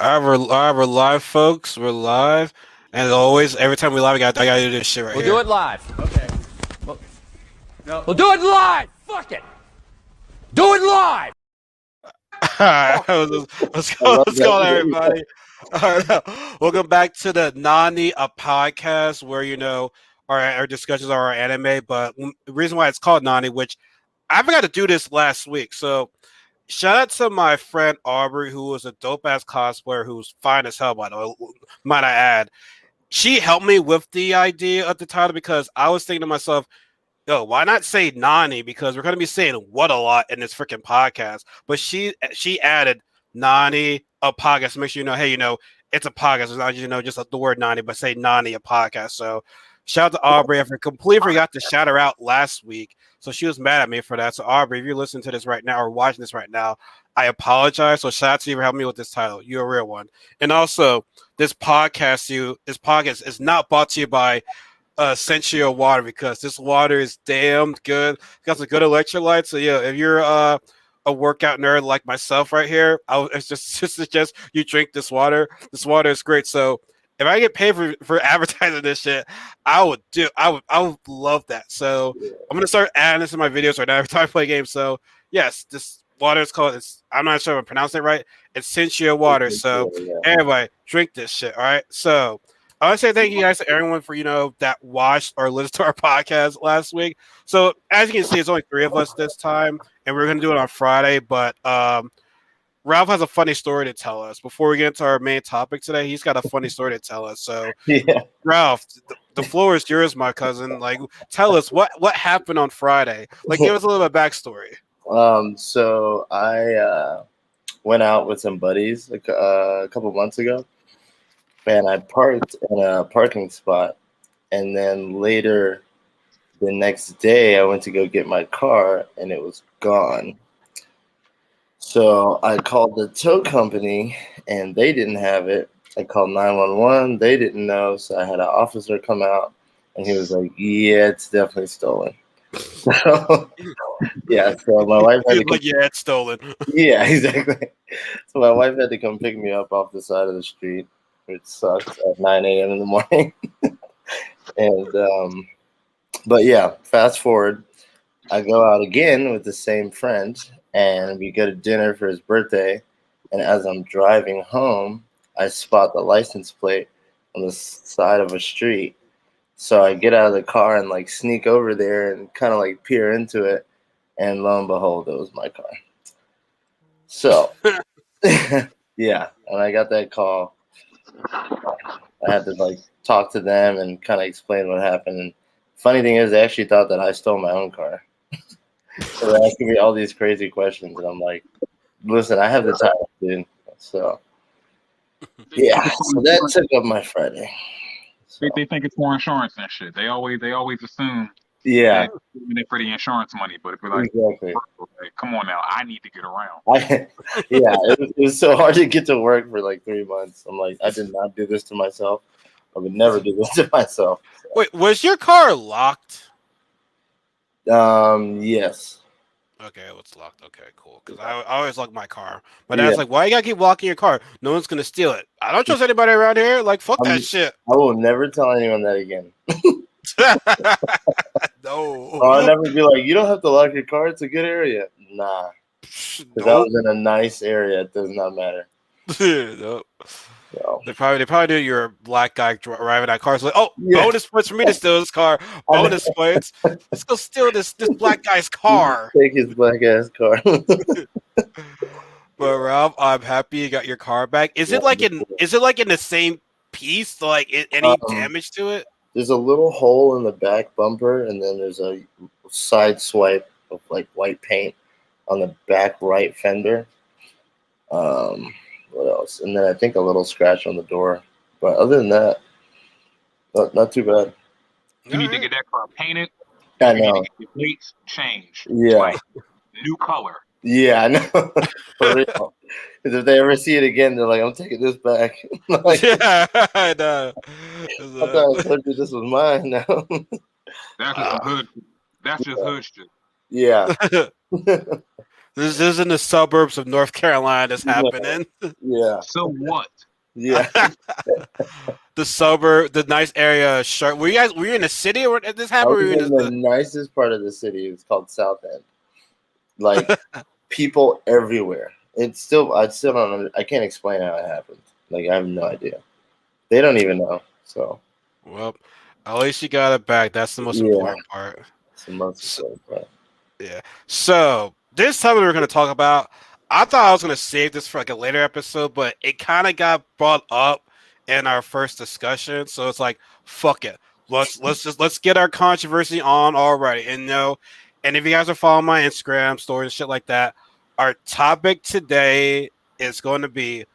We're live, folks. We're live, and as always, every time we live, I gotta do this shit right We'll here. do it live. Okay. Well, no. We'll do it live. Fuck it. Do it live. Alright, let's I go, love let's go, that. everybody. All right, welcome back to the Nani, a podcast where our discussions are our anime. But the reason why it's called Nani, which I forgot to do this last week, so shout out to my friend Aubrey, who was a dope ass cosplayer, who's fine as hell, by the way, might I add. She helped me with the idea of the title because I was thinking to myself, yo, why not say Nani? Because we're gonna be saying what a lot in this freaking podcast. But she added Nani a podcast to make sure hey, it's a podcast. It's not just the word Nani, but say Nani a podcast. So shout out to Aubrey. I completely forgot to shout her out last week. So she was mad at me for that. So Aubrey, if you're listening to this right now or watching this right now, I apologize. So shout out to you for helping me with this title. You're a real one. And also, this podcast is not brought to you by Sensual water because this water is damn good. Got some good electrolytes. So yeah, if you're a workout nerd like myself right here, it's just suggest you drink this water. This water is great. So if I get paid for advertising this shit, I would love that. So I'm gonna start adding this in my videos right now every time I play games. So yes, this water is called. I'm not sure if I'm pronouncing it right. It's Sensual water. So everybody drink this shit. All right. So I want to say thank you guys to everyone for that watched or listened to our podcast last week. So as you can see, it's only three of us this time, and we're gonna do it on Friday. But Ralph has a funny story to tell us before we get into our main topic today. He's got a funny story to tell us. So Yeah. Ralph, the floor is yours, my cousin. Like, tell us what happened on Friday. Like, give us a little bit of backstory. So I went out with some buddies a couple months ago, and I parked in a parking spot. And then later the next day, I went to go get my car, and it was gone. So I called the tow company, and they didn't have it. I called 911. They didn't know, so I had an officer come out, and he was like, "Yeah, it's definitely stolen." Yeah, so my wife had to come. Like, yeah, it's stolen. Yeah, exactly. So my wife had to come pick me up off the side of the street, which sucks at 9 a.m. in the morning. And but yeah, fast forward, I go out again with the same friend, and we go to dinner for his birthday. And as I'm driving home, I spot the license plate on the side of a street. So I get out of the car and like sneak over there and kind of like peer into it, and lo and behold, it was my car. So yeah, and I got that call. I had to like talk to them and kind of explain what happened. And funny thing is, they actually thought that I stole my own car. So they're asking me all these crazy questions, and I'm like, "Listen, I have the title, dude." So yeah, so that took up my Friday. So, They think it's for insurance and shit. They always assume yeah, that it's for the insurance money. But if we're like, exactly. okay, come on now, I need to get around. It was so hard to get to work for like 3 months. I'm like, I did not do this to myself. I would never do this to myself. So. Wait, was your car locked? Yes. Okay, it's locked. Okay, cool. Because I always lock my car. But Yeah. that's like, why you gotta keep locking your car? No one's gonna steal it. I don't trust anybody around here. Like, fuck that shit. I will never tell anyone that again. No. I'll never be like, you don't have to lock your car. It's a good area. Nah. Because I was in a nice area. It does not matter. Nope. So. They probably do. You're a black guy driving that car. It's like, oh, Yeah. bonus points for me to steal this car. Bonus points. Let's go steal this black guy's car. Take his black ass car. But Ralph, I'm happy you got your car back. Is it like in the same piece? Like any damage to it? There's a little hole in the back bumper, and then there's a side swipe of like white paint on the back right fender. What else? And then I think a little scratch on the door. But other than that, not too bad. You need to get that car painted. I You need know. to get the plates changed. Yeah. Like, new color. Yeah, I know. For real. Because if they ever see it again, they're like, I'm taking this back. Like, Yeah, I know. I thought I told you this was mine now. That's just hood. That's just hood shit. Yeah. This is in the suburbs of North Carolina. That's Yeah. happening. Yeah. So what? Yeah. The suburb, the nice area. Were you in the city or did this I happen? Or were was you in in the nicest part of the city. It's called South End. Like people everywhere. I still don't. I can't explain how it happened. Like I have no idea. They don't even know. So Well, at least you got it back. That's the most yeah, important part. it's the most So, important part. yeah. So this time we're going to talk about. I thought I was going to save this for like a later episode, but it kind of got brought up in our first discussion. So it's like, fuck it. Let's get our controversy on already. And and if you guys are following my Instagram stories and shit like that, our topic today is going to be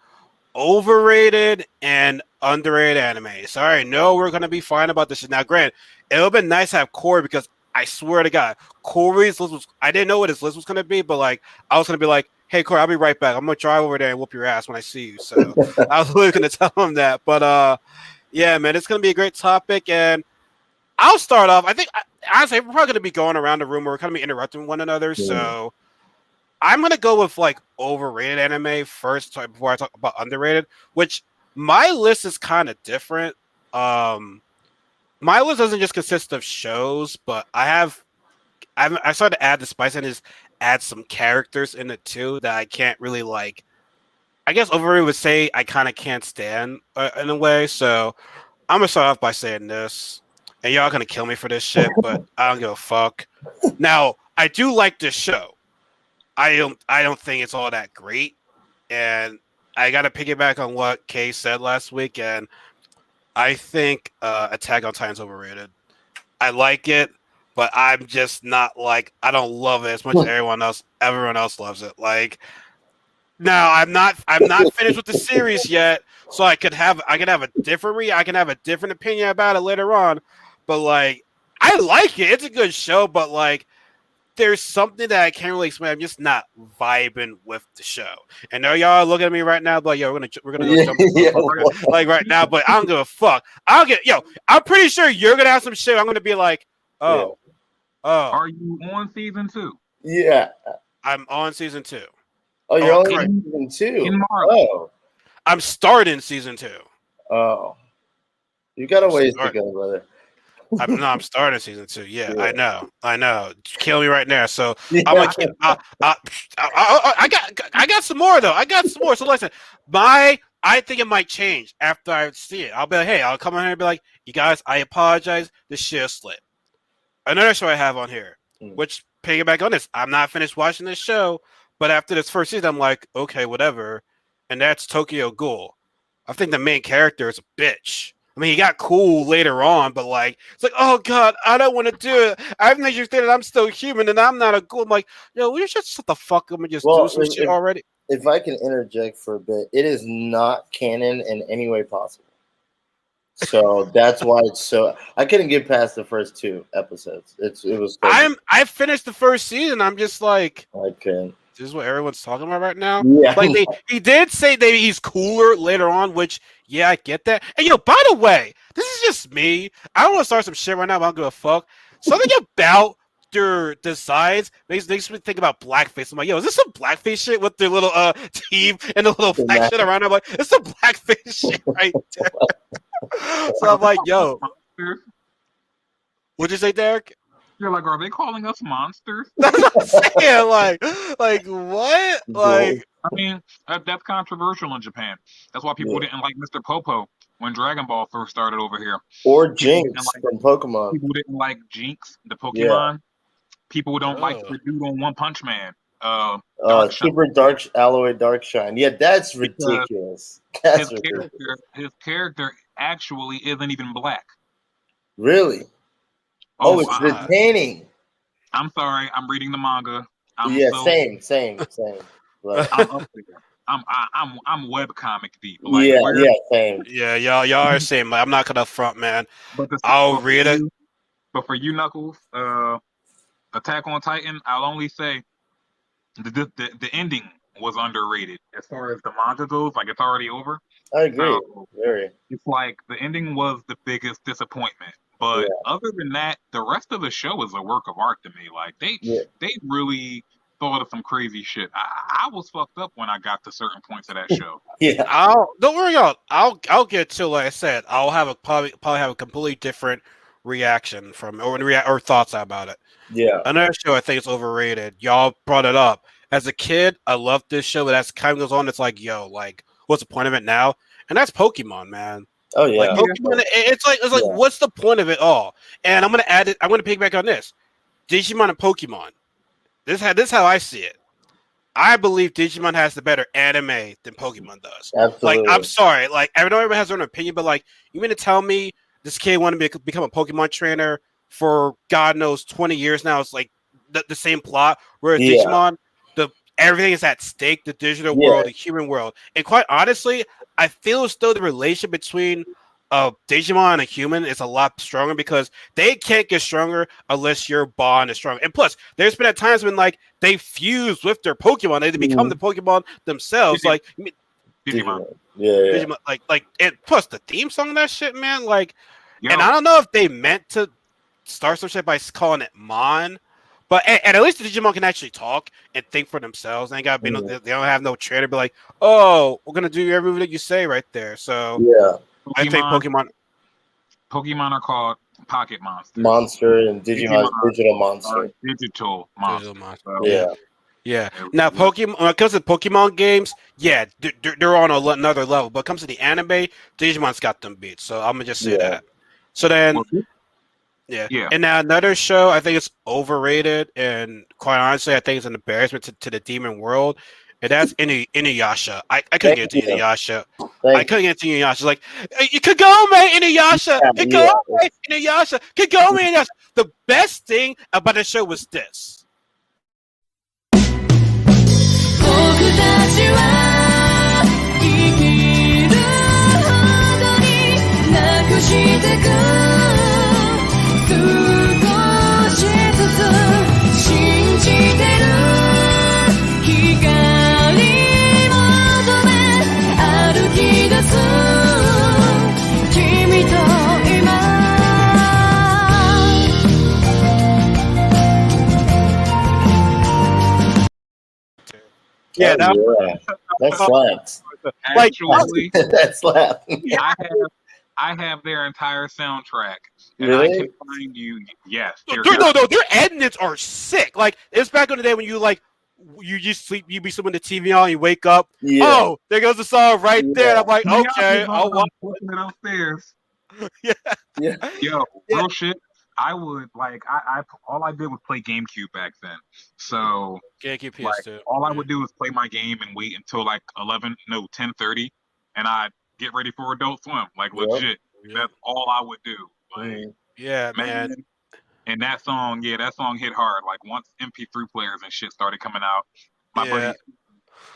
overrated and underrated anime. Sorry, no, we're gonna be fine about this. Now, Grant, it would have been nice to have Corey because I swear to God, Corey's list was I didn't know what his list was gonna be, but like I was gonna be like, hey Corey, I'll be right back. I'm gonna drive over there and whoop your ass when I see you. So I was really gonna tell him that. But yeah, man, it's gonna be a great topic and I'll start off. I think honestly, we're probably gonna be going around the room. We're gonna be interrupting one another. So I'm gonna go with like overrated anime first before I talk about underrated. Which my list is kind of different. My list doesn't just consist of shows, but I started to add the spice and just add some characters in it too that I can't really like. I guess overrated would say I kind of can't stand in a way. So I'm gonna start off by saying this, and y'all gonna kill me for this shit, but I don't give a fuck. Now I do like this show. I don't think it's all that great. And I gotta piggyback on what Kay said last week, and I think Attack on Titan's overrated. I like it, but I'm just not like I don't love it as much as everyone else loves it. Like now I'm not finished with the series yet, so I can have a different opinion about it later on. But like I like it. It's a good show, but like there's something that I can't really explain. I'm just not vibing with the show. And now y'all looking at me right now, like, yo, we're gonna go jump like right now, but I don't give a fuck. I'm pretty sure you're gonna have some shit. I'm gonna be like, oh, Are you on season 2? Yeah. I'm on season 2. Oh, you're only correct. in season 2. In March. Oh. I'm starting season 2. Oh. You got a ways to go, brother. I'm starting season 2. Yeah, I know. Kill me right now. So Yeah. I'm gonna keep. I got some more though. I got some more. So listen, I think it might change after I see it. I'll be like, hey, I'll come on here and be like, you guys, I apologize. This shit slipped. Another show I have on here, which piggyback on this, I'm not finished watching this show, but after this first season, I'm like, okay, whatever. And that's Tokyo Ghoul. I think the main character is a bitch. I mean, he got cool later on, but like, it's like, oh god, I don't want to do it. I've made you think that I'm still human and I'm not a ghoul. I'm like, yo, we should shut the fuck up and just do some shit already. If I can interject for a bit, it is not canon in any way possible. So that's why it's so. I couldn't get past the first 2 episodes. It was. I finished the first season. I'm just like, I couldn't. This is what everyone's talking about right now. Yeah. Like he did say that he's cooler later on, which yeah, I get that. And by the way, this is just me. I don't want to start some shit right now, but I don't give a fuck. Something about their designs makes me think about blackface. I'm like, yo, is this some blackface shit with their little team and the little black shit around? I'm like, it's some blackface shit right there. So I'm like, yo. What'd you say, Derek? You're like, are they calling us monsters? That's what I'm saying. Like what? Like, I mean, that's controversial in Japan. That's why people didn't like Mr. Popo when Dragon Ball first started over here. Or Jinx from Pokemon. People didn't like Jinx, the Pokemon. Yeah. People don't like the dude on One Punch Man. Super Dark Alloy Dark Shine. Yeah, that's ridiculous. That's ridiculous. His character actually isn't even black. Really? Oh, it's retaining. I'm sorry. I'm reading the manga. Same. But I'm webcomic deep. Like, same. Yeah, y'all are same. Like, I'm not gonna front, man. I'll read it. But for you, Knuckles, Attack on Titan, I'll only say the ending was underrated as far as the manga goes. Like, it's already over. I agree. Very. It's like the ending was the biggest disappointment. But other than that, the rest of the show is a work of art to me. Like they really thought of some crazy shit. I was fucked up when I got to certain points of that show. Yeah. Don't worry, I'll get to, like I said, I'll have probably have a completely different reaction from or thoughts about it. Yeah. Another show I think is overrated. Y'all brought it up. As a kid, I loved this show, but as time goes on, it's like, yo, like, what's the point of it now? And that's Pokemon, man. Oh Like yeah. Pokemon, it's like, Yeah. what's the point of it all? And I'm gonna add it. I'm gonna piggyback on this. Digimon and Pokemon. This is how I see it. I believe Digimon has the better anime than Pokemon does. Absolutely. Like, I'm sorry. Like, I know everybody has their own opinion, but like, you mean to tell me this kid wanted to become a Pokemon trainer for God knows 20 years now? It's like the same plot. Whereas Yeah. Digimon, everything is at stake: the digital Yeah. world, the human world. And quite honestly, I feel as though the relation between Digimon and a human is a lot stronger because they can't get stronger unless your bond is strong. And plus, there's been at times when like they fuse with their Pokemon, they become the Pokemon themselves. Like Digimon. Yeah. Digimon, like, and plus the theme song of that shit, man. Like, Yo, and I don't know if they meant to start some shit by calling it Mon, but and at least the Digimon can actually talk and think for themselves. They ain't got to be they don't have no trainer be like, oh, we're gonna do everything that you say right there. So Yeah. I think Pokemon are called Pocket Monsters. Monster and Digimon Digital Monster. Digital monster. Digital monster. Yeah. Yeah. Now, Pokemon, when it comes to Pokemon games, yeah, they're on another level. But when it comes to the anime, Digimon's got them beat. So I'm gonna just say that. So then, yeah. And now another show, I think it's overrated, and quite honestly, I think it's an embarrassment to the demon world. And that's Inuyasha. I couldn't get into Inuyasha. I couldn't get into Inuyasha. Like, Kagome Inuyasha, Kagome Inuyasha, Kagome Inuyasha. The best thing about the show was this. 僕たちは生きるほどになくしてく少しずつ信じてる光求め歩き出す君と今 Yeah, that slaps. Actually, that slaps. I have their entire soundtrack, and Really? I can find you. Yes, no, their edits are sick. Like, it's back in the day when you like you just sleep, you be someone the TV on, you wake up. Yeah. Oh, there goes the song right there. And I'm like, okay, I'll watch it upstairs. Yeah. Yo, real shit. I would like I all I did was play GameCube back then. So GameCube like, PS2. all I would do is play my game and wait until like 10:30, and I'd get ready for Adult Swim. Like legit. That's all I would do. Like, yeah, man. And that song hit hard. Like once MP3 players and shit started coming out, my buddy,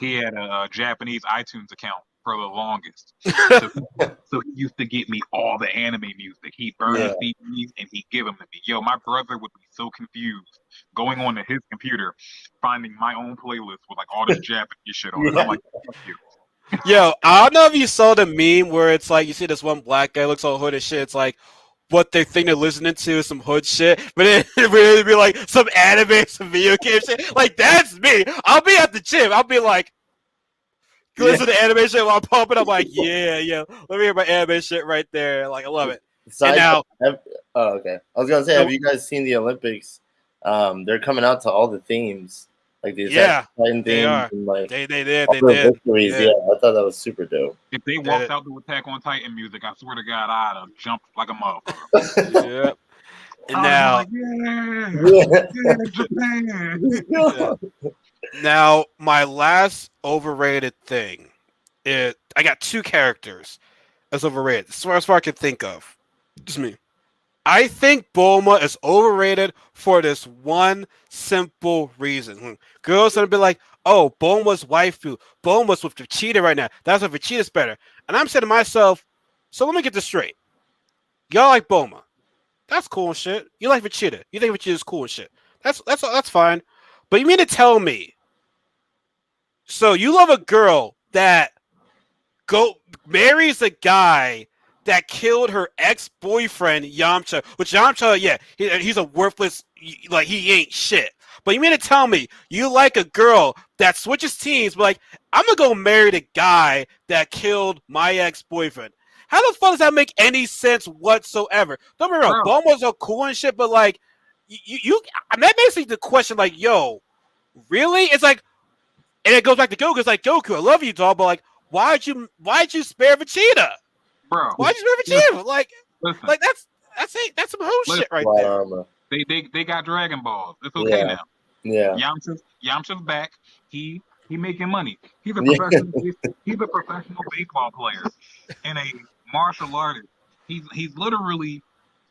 he had a Japanese iTunes account for the longest. So he used to get me all the anime music. He'd burn the CDs and he'd give them to me. Yo, my brother would be so confused going on to his computer, finding my own playlist with like all this Japanese shit on it. I'm like, fuck you. Yo, I don't know if you saw the meme where it's like you see this one black guy looks all hood and shit. It's like what they think they're listening to is some hood shit, but it would be like some anime, some video game shit. Like that's me. I'll be at the gym. I'll be like, listen to anime shit while I'm pumping. I'm like, yeah. Let me hear my anime shit right there. Like I love it. And now, okay. I was gonna say, have you guys seen the Olympics? They're coming out to all the themes. Like these Titan they are. And like they did. Victories. Yeah, I thought that was super dope. If they walked out to Attack on Titan music, I swear to God, I'd have jumped like a motherfucker. Yep. And now, like, Japan. Now, my last overrated thing is I got two characters as overrated. As far as I can think of, just me. I think Bulma is overrated for this one simple reason. Girls gonna be like, "Oh, Bulma's waifu. Bulma's with Vegeta right now. That's why Vegeta's better." And I'm saying to myself, "So let me get this straight. Y'all like Bulma? That's cool and shit. You like Vegeta? You think Vegeta's cool and shit? That's fine. But you mean to tell me? So you love a girl that marries a guy that killed her ex-boyfriend Yamcha, which Yamcha, he's a worthless, like he ain't shit. But you mean to tell me you like a girl that switches teams, but like, I'm gonna go marry the guy that killed my ex-boyfriend? How the fuck does that make any sense whatsoever? Don't get me wrong, Bro. Bomo's are cool and shit, but like, that makes me the question, like, yo, really? It's like, and it goes back to Goku. It's like, Goku, I love you, dog, but like, why'd you spare Vegeta? Bro. Why'd you spare Vegeta? Like Listen, that's some whole shit right Light there. armor. they got Dragon Balls. It's okay Yeah. now. Yeah. Yamcha's back. He making money. He's a Yeah. professional baseball player and a martial artist. He's literally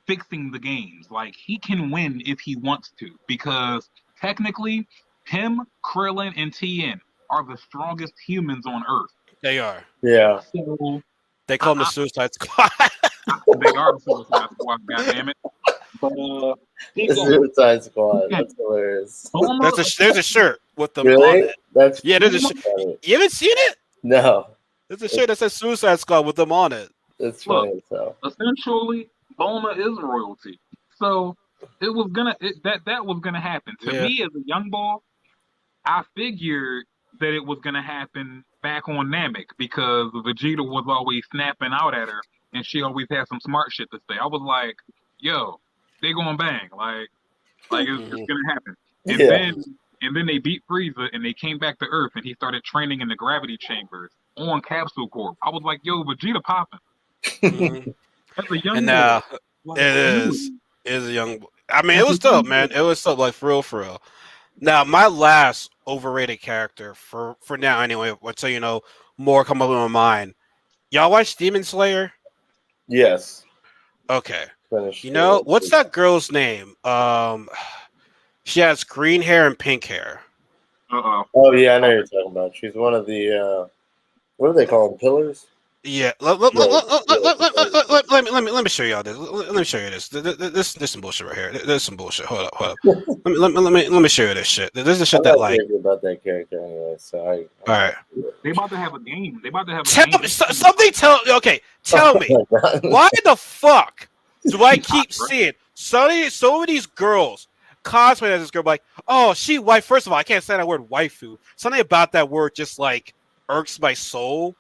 fixing the games. Like, he can win if he wants to, because technically him, Krillin, and Tien are the strongest humans on Earth. They are. Yeah. So They call them the Suicide Squad. they are the Suicide Squad, goddammit. But The Suicide Squad. That's hilarious. There's a shirt with them on Really? it. That's Yeah, there's a shirt. funny. You haven't seen it? No. There's a shirt that says Suicide Squad with them on it. It's funny as hell. essentially Bulma is royalty. So it was gonna that was gonna happen. To me as a young boy, I figured that it was gonna happen back on Namek because Vegeta was always snapping out at her and she always had some smart shit to say. I was like, yo, they going bang. Like it's gonna happen. And then they beat Frieza and they came back to Earth and he started training in the gravity chambers on Capsule Corp. I was like, yo, Vegeta popping. As a young And boy, it is a young. I mean, it was dope, man. It was dope, like for real. Now, my last overrated character for now, anyway, until you know more come up in my mind. Y'all watch Demon Slayer? Yes. Okay. Finished. You know what's that girl's name? She has green hair and pink hair. Oh yeah, I know what you're talking about. She's one of the what do they call them? Pillars? Yeah, let me show y'all this. Let me show you this. There's some bullshit right here. There's some bullshit. Hold up. Let me show you this shit. This is the shit I'm that not like. crazy about that character anyway. So All right. They about to have a game. Tell me why the fuck do I keep seeing so many of these girls cosplay as this girl? Like, oh, she wife. First of all, I can't say that word waifu. Something about that word just like irks my soul.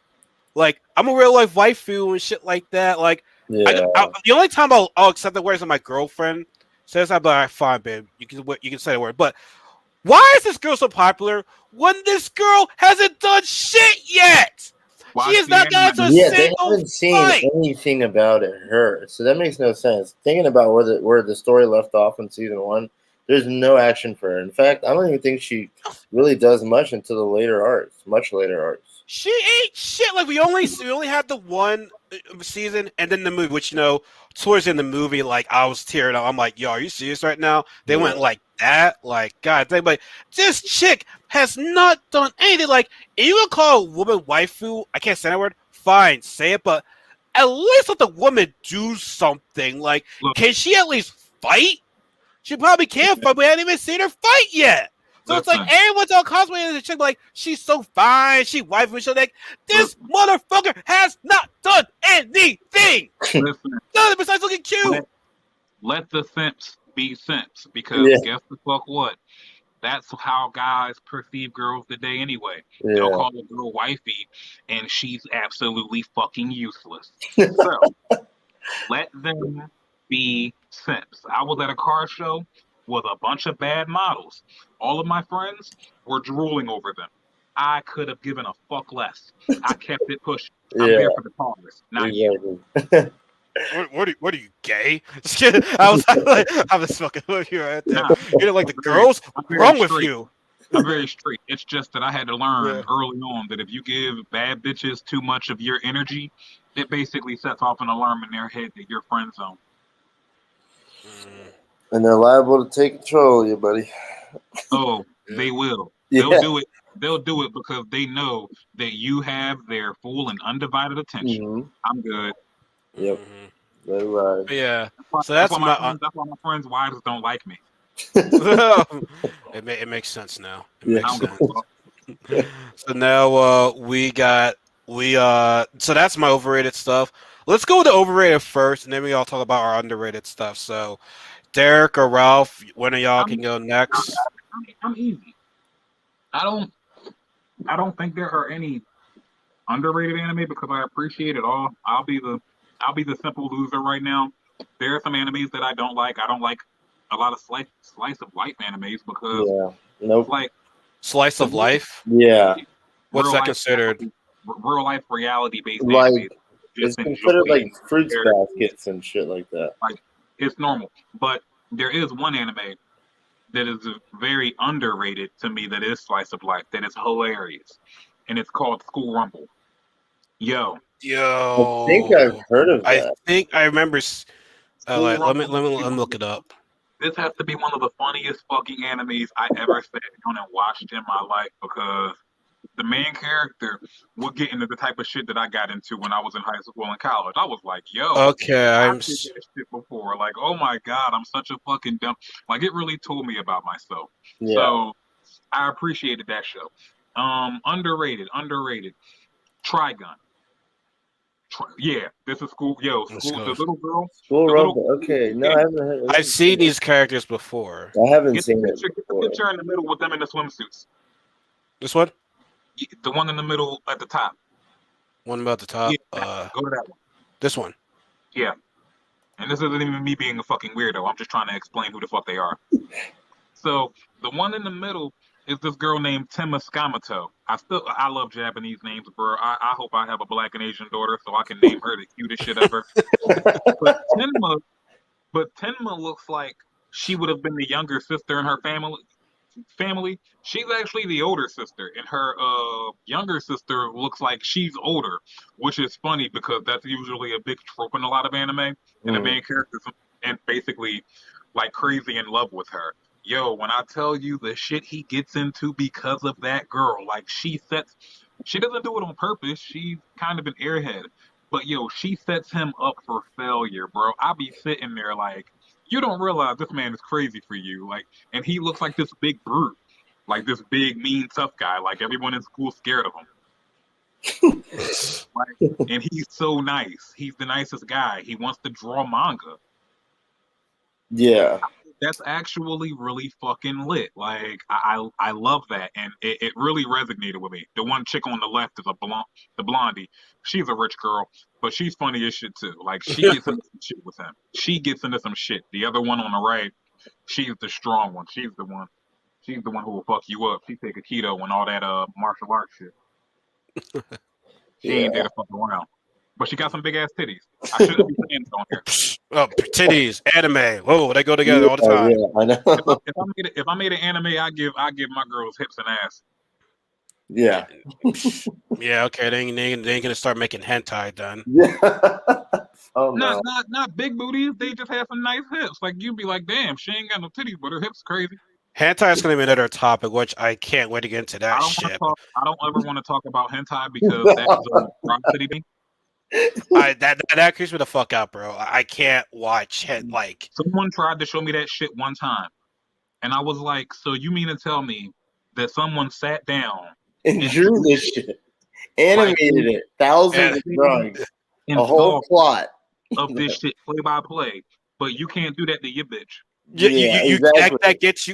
Like, I'm a real life waifu and shit like that. Like, yeah. The only time I'll accept the words of my girlfriend says, "I'm like, fine, babe, you can say the word." But why is this girl so popular when this girl hasn't done shit yet? She has not gotten to a they single haven't seen fight. anything about her, so that makes no sense. Thinking about where the story left off in season 1, there's no action for her. In fact, I don't even think she really does much until the later arcs, much later arcs. She ain't shit. Like we only had the one season and then the movie, which towards the end of the movie, like I was tearing up. I'm like, yo, are you serious right now? They went like that, like God damn. Like this chick has not done anything. Like if you gonna call a woman waifu, I can't say that word. Fine, say it, but at least let the woman do something. Like, can she at least fight? She probably can fight, but we haven't even seen her fight yet. So it's like everyone's all cosplay as a chick, like she's so fine, she wife and shit. Like this motherfucker has not done anything. Nothing besides looking cute. Let the simps be simps, because guess the fuck what? That's how guys perceive girls today anyway. They'll call a girl wifey, and she's absolutely fucking useless. So let them be simps. I was at a car show with a bunch of bad models. All of my friends were drooling over them. I could have given a fuck less. I kept it pushing. I'm there for the cars, not you. What are you, gay? I was fucking with you right there. You're like the girls? What's wrong with you? I'm very straight. It's just that I had to learn early on that if you give bad bitches too much of your energy, it basically sets off an alarm in their head that you're friend zone. And they're liable to take control of you, buddy. Oh, they will. They'll do it. They'll do it because they know that you have their full and undivided attention. I'm good. Yep. They're right. Yeah. So that's why my friends' wives don't like me. It makes sense now. Makes sense. So now so that's my overrated stuff. Let's go with the overrated first, and then we all talk about our underrated stuff. So Derek or Ralph, one of y'all can go next. I'm easy. I don't think there are any underrated anime because I appreciate it all. I'll be the simple loser right now. There are some animes that I don't like. I don't like a lot of slice of life animes because Yeah. it's Nope. like Slice the of life. Yeah. What's real that life considered? real life reality based Like animes. it's Just considered enjoy like fruits characters. baskets and shit like that. Like it's normal. But there is one anime that is very underrated to me that is slice of life that is hilarious, and it's called School Rumble. Yo, I think I've Yo, heard of I that. think I remember. School Let me Rumble. let me look it up. This has to be one of the funniest fucking animes I ever sat down and watched in my life because the main character would get into the type of shit that I got into when I was in high school and college. I was like, yo, Okay, I did that shit before. Like, oh my God, I'm such a fucking dumb. Like, it really told me about myself. Yeah. So I appreciated that show. Underrated. Trigun. Yeah, this is school. Yo, let's school. go. The little girl. School The little. Rumble. Okay. No, Yeah, I haven't heard. I've seen these characters before. I haven't get the seen it picture. Get the before. picture in the middle with them in the swimsuits. This one, The one in the middle at the top. one about the top. Yeah, go to that one. This one. Yeah. And this isn't even me being a fucking weirdo. I'm just trying to explain who the fuck they are. So the one in the middle is this girl named Tema Skamato. I love Japanese names, bro. I hope I have a black and Asian daughter so I can name her the cutest shit ever. But Tenma looks like she would have been the younger sister in her family. She's actually the older sister, and her younger sister looks like she's older, which is funny because that's usually a big trope in a lot of anime. And the main character's and basically like crazy in love with her. Yo, when I tell you the shit he gets into because of that girl, like she doesn't do it on purpose. She's kind of an airhead. But yo, she sets him up for failure, bro. I be sitting there like, you don't realize this man is crazy for you. Like, and he looks like this big brute, like this big, mean, tough guy. Like everyone in school scared of him. Like, and he's so nice. He's the nicest guy. He wants to draw manga. Yeah. That's actually really fucking lit. Like I love that, and it really resonated with me. The one chick on the left is the blondie. She's a rich girl, but she's funny as shit too. Like she gets into some shit with him. She gets into some shit. The other one on the right, she's the strong one. She's the one. She's the one who will fuck you up. She take a keto and all that martial arts shit. She ain't there to fuck around. But she got some big ass titties. I shouldn't be saying it on here. Oh, titties, anime. Whoa, they go together all the time. Yeah, I know. If I made an anime, I give my girls hips and ass. Yeah. Yeah, okay. They ain't gonna start making hentai then. Yeah. Oh no. Not big booties. They just have some nice hips. Like you'd be like, damn, she ain't got no titties, but her hips crazy. Hentai is gonna be another topic, which I can't wait to get into that shit. I don't ever want to talk about hentai because that is a monstrosity thing. That creeps me the fuck out, bro. I can't watch it. Like Someone tried to show me that shit one time, and I was like, so you mean to tell me that someone sat down And drew this shit. Animated it. Thousands of drawings. A whole plot. of this shit play by play, but you can't do that to your bitch. exactly.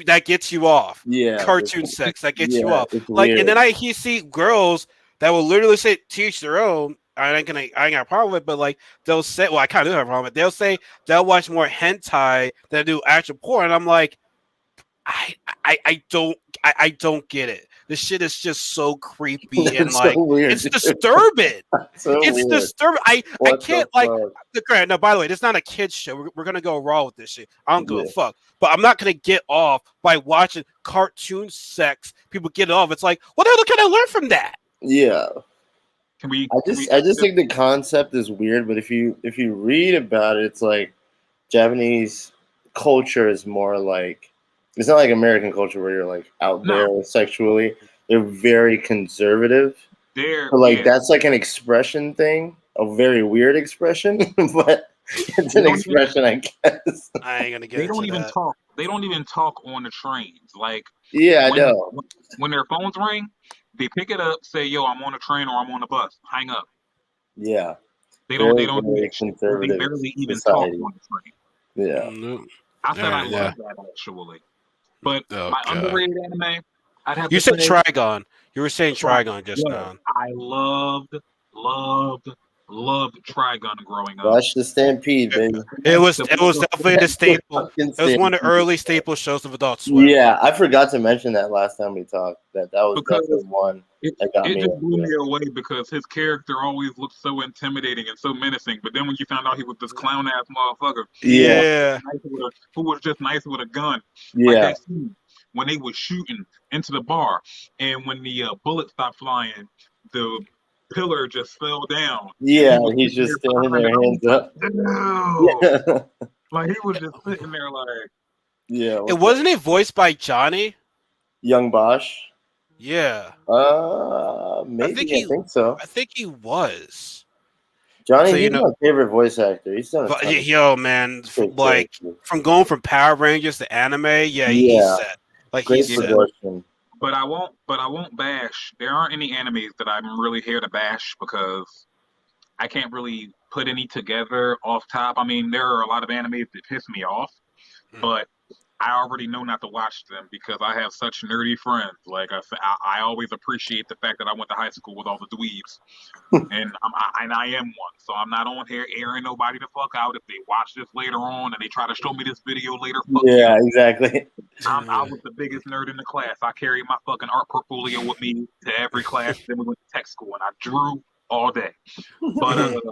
that gets you off. Yeah. Cartoon sex that gets you off. Like, and then you see girls that will literally say teach their own. I ain't got a problem with it, but like they'll say, well, I kind of do have a problem with it. They'll say they'll watch more hentai than do actual porn. And I'm like, I don't get it. This shit is just so creepy and like so weird, it's disturbing. It's weird. disturbing. I can't like. Fuck? No, by the way, it's not a kids show. We're gonna go raw with this shit. I don't give a fuck. But I'm not gonna get off by watching cartoon sex. People get off. It's like, what the hell can I learn from that? Yeah. I just think the the concept is weird, but if you read about it, it's like Japanese culture is more like, it's not like American culture where you're like out there sexually. They're very conservative. That's like an expression thing, a very weird expression, but it's an expression, I guess. I ain't gonna get into that. Talk. They don't even talk on the trains. Like I know. When their phones ring, they pick it up, say, "Yo, I'm on a train or I'm on a bus." Hang up. Yeah. They don't. They barely even talk on the train. Yeah. I said I love that actually. But Oh, my God. underrated anime, I'd have You to said say Trigon. You were saying Trigon just Yo, now. I loved Trigun growing up. Watch the Stampede, baby. It was The definitely the staple. Fucking It was one of the Stampede. early staple shows of Adult Swim. Yeah, I forgot to mention that last time we talked. That was because definitely one it, that got it me just blew into me it. away because his character always looked so intimidating and so menacing. But then when you found out he was this clown ass motherfucker Yeah, Yeah. who was just nice with a gun, like yeah, that scene when they was shooting into the bar, and when the bullet stopped flying, the pillar just fell down, and yeah. he was He's sitting just there standing behind there, it. I was hands up. like, Yeah, dude, like he was just sitting there like. yeah. It What's up? wasn't it voiced by Johnny? Young Bosch. Yeah. Maybe I think so. I think he was. Johnny, So he's my favorite voice actor. He's done a but, ton of yo, man, great like characters. from going from Power Rangers to anime, yeah, he's Yeah, set. Like great he's Yeah, set. production. but I won't bash. There aren't any animes that I'm really here to bash because I can't really put any together off top. I mean, there are a lot of animes that piss me off, but I already know not to watch them because I have such nerdy friends. Like I always appreciate the fact that I went to high school with all the dweebs, and I am one. So I'm not on here airing nobody the fuck out. If they watch this later on and they try to show me this video later, fuck Yeah, you. exactly. I was the biggest nerd in the class. I carried my fucking art portfolio with me to every class. Then we went to tech school and I drew all day. But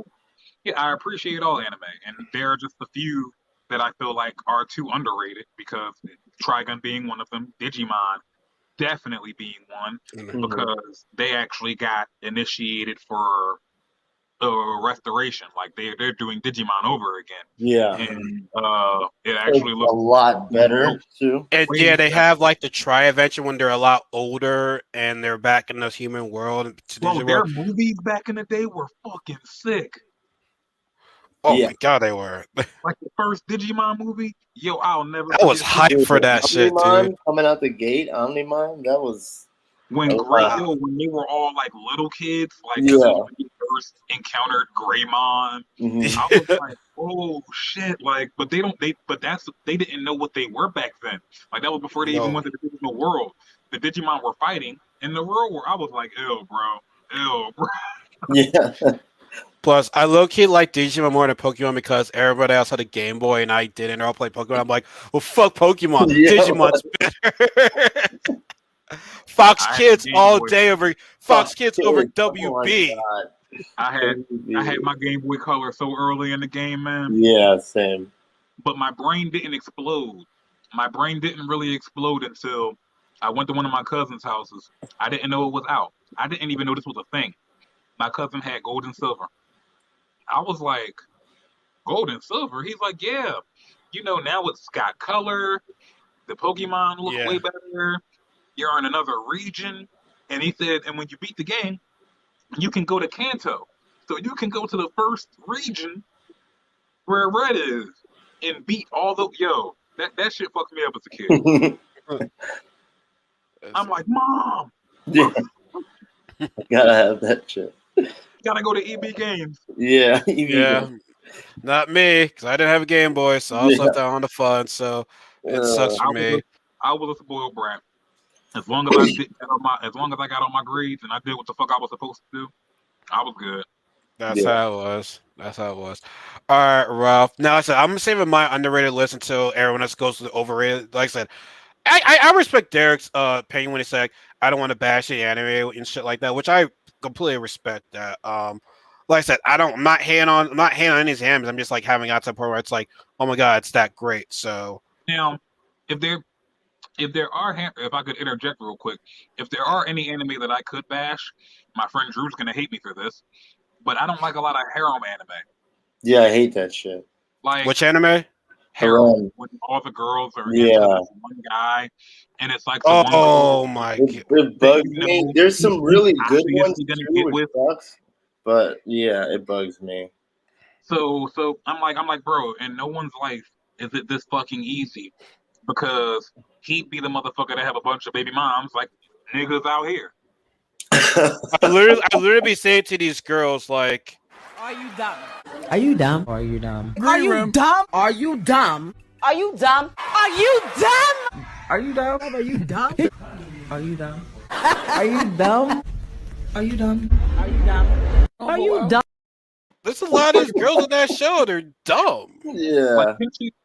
yeah, I appreciate all anime, and there are just a few that I feel like are too underrated because Trigun being one of them, Digimon definitely being one because they actually got initiated for restoration. Like they're doing Digimon over again, Yeah, and it it's actually a looks lot better too. And way yeah, they better. have like the Tri Adventure when they're a lot older and they're back in the human world to Bro, digital their world. movies back in the day were fucking sick. Oh Yeah, my god, they were. Like the first Digimon movie, yo, I'll never I was forget hyped for that shit, dude. Omnimon coming out the gate. Omnimon, that was when wow. when they were all like little kids, like because Yeah. when we first encountered Greymon, Mhm. I was like, oh shit, like, but they didn't know what they were back then. Like that was before they even No. went to the digital world. The Digimon were fighting in the real world. I was like, ew, bro. Yeah, Plus, I low key like Digimon more than Pokemon because everybody else had a Game Boy and I didn't. They're all playing Pokemon. I'm like, well, fuck Pokemon. Yeah. Digimon's better. Fox I had Kids the Game all Boy. day over Fox Kids over WB. Oh I had my Game Boy Color so early in the game, man. Yeah, same. But my brain didn't explode. My brain didn't really explode until I went to one of my cousin's houses. I didn't know it was out. I didn't even know this was a thing. My cousin had gold and silver. I was like, gold and silver? He's like, yeah. You know, now it's got color. The Pokemon look Yeah. way better. You're in another region. And he said, and when you beat the game, you can go to Kanto. So you can go to the first region where Red is and beat all the that shit fucked me up as a kid. I'm like, Mom, Yeah, gotta have that shit. gotta go to EB Games. Yeah, Yeah. Not me, because I didn't have a Game Boy, so I was left out on the fun. So it sucks for me. I was a spoiled brat. As long as I got on my grades and I did what the fuck I was supposed to do, I was good. That's how it was. That's how it was. All right, Ralph. Now I said I'm saving my underrated list until everyone else goes to the overrated. Like I said, I respect Derek's opinion when he said I don't want to bash the anime and shit like that, which I completely respect that. Like I said, I'm not hating on any of his animes. I'm just like having got to the point where it's like, oh my god, it's that great. So Now, if I could interject real quick, if there are any anime that I could bash, my friend Drew's gonna hate me for this, but I don't like a lot of harem anime. Yeah, I hate that shit. Like which anime? harem, when all the girls are into this one guy, and it's like the one Oh girl my god. It bugs you know, me. There's some he's really good ones obviously gonna too, get which with. sucks. But yeah, it bugs me. So I'm like, bro, in no one's life is it this fucking easy because he'd be the motherfucker that have a bunch of baby moms like niggas out here. I literally be saying to these girls like, Are you dumb? Are you dumb? Are you dumb? Are you dumb? Are you dumb? Are you dumb? Are you dumb? Are you dumb? Are you dumb? Are you dumb? Are you dumb? Are you dumb? Are you dumb? Are you dumb? There's a lot of these girls in that show. They're dumb. Yeah.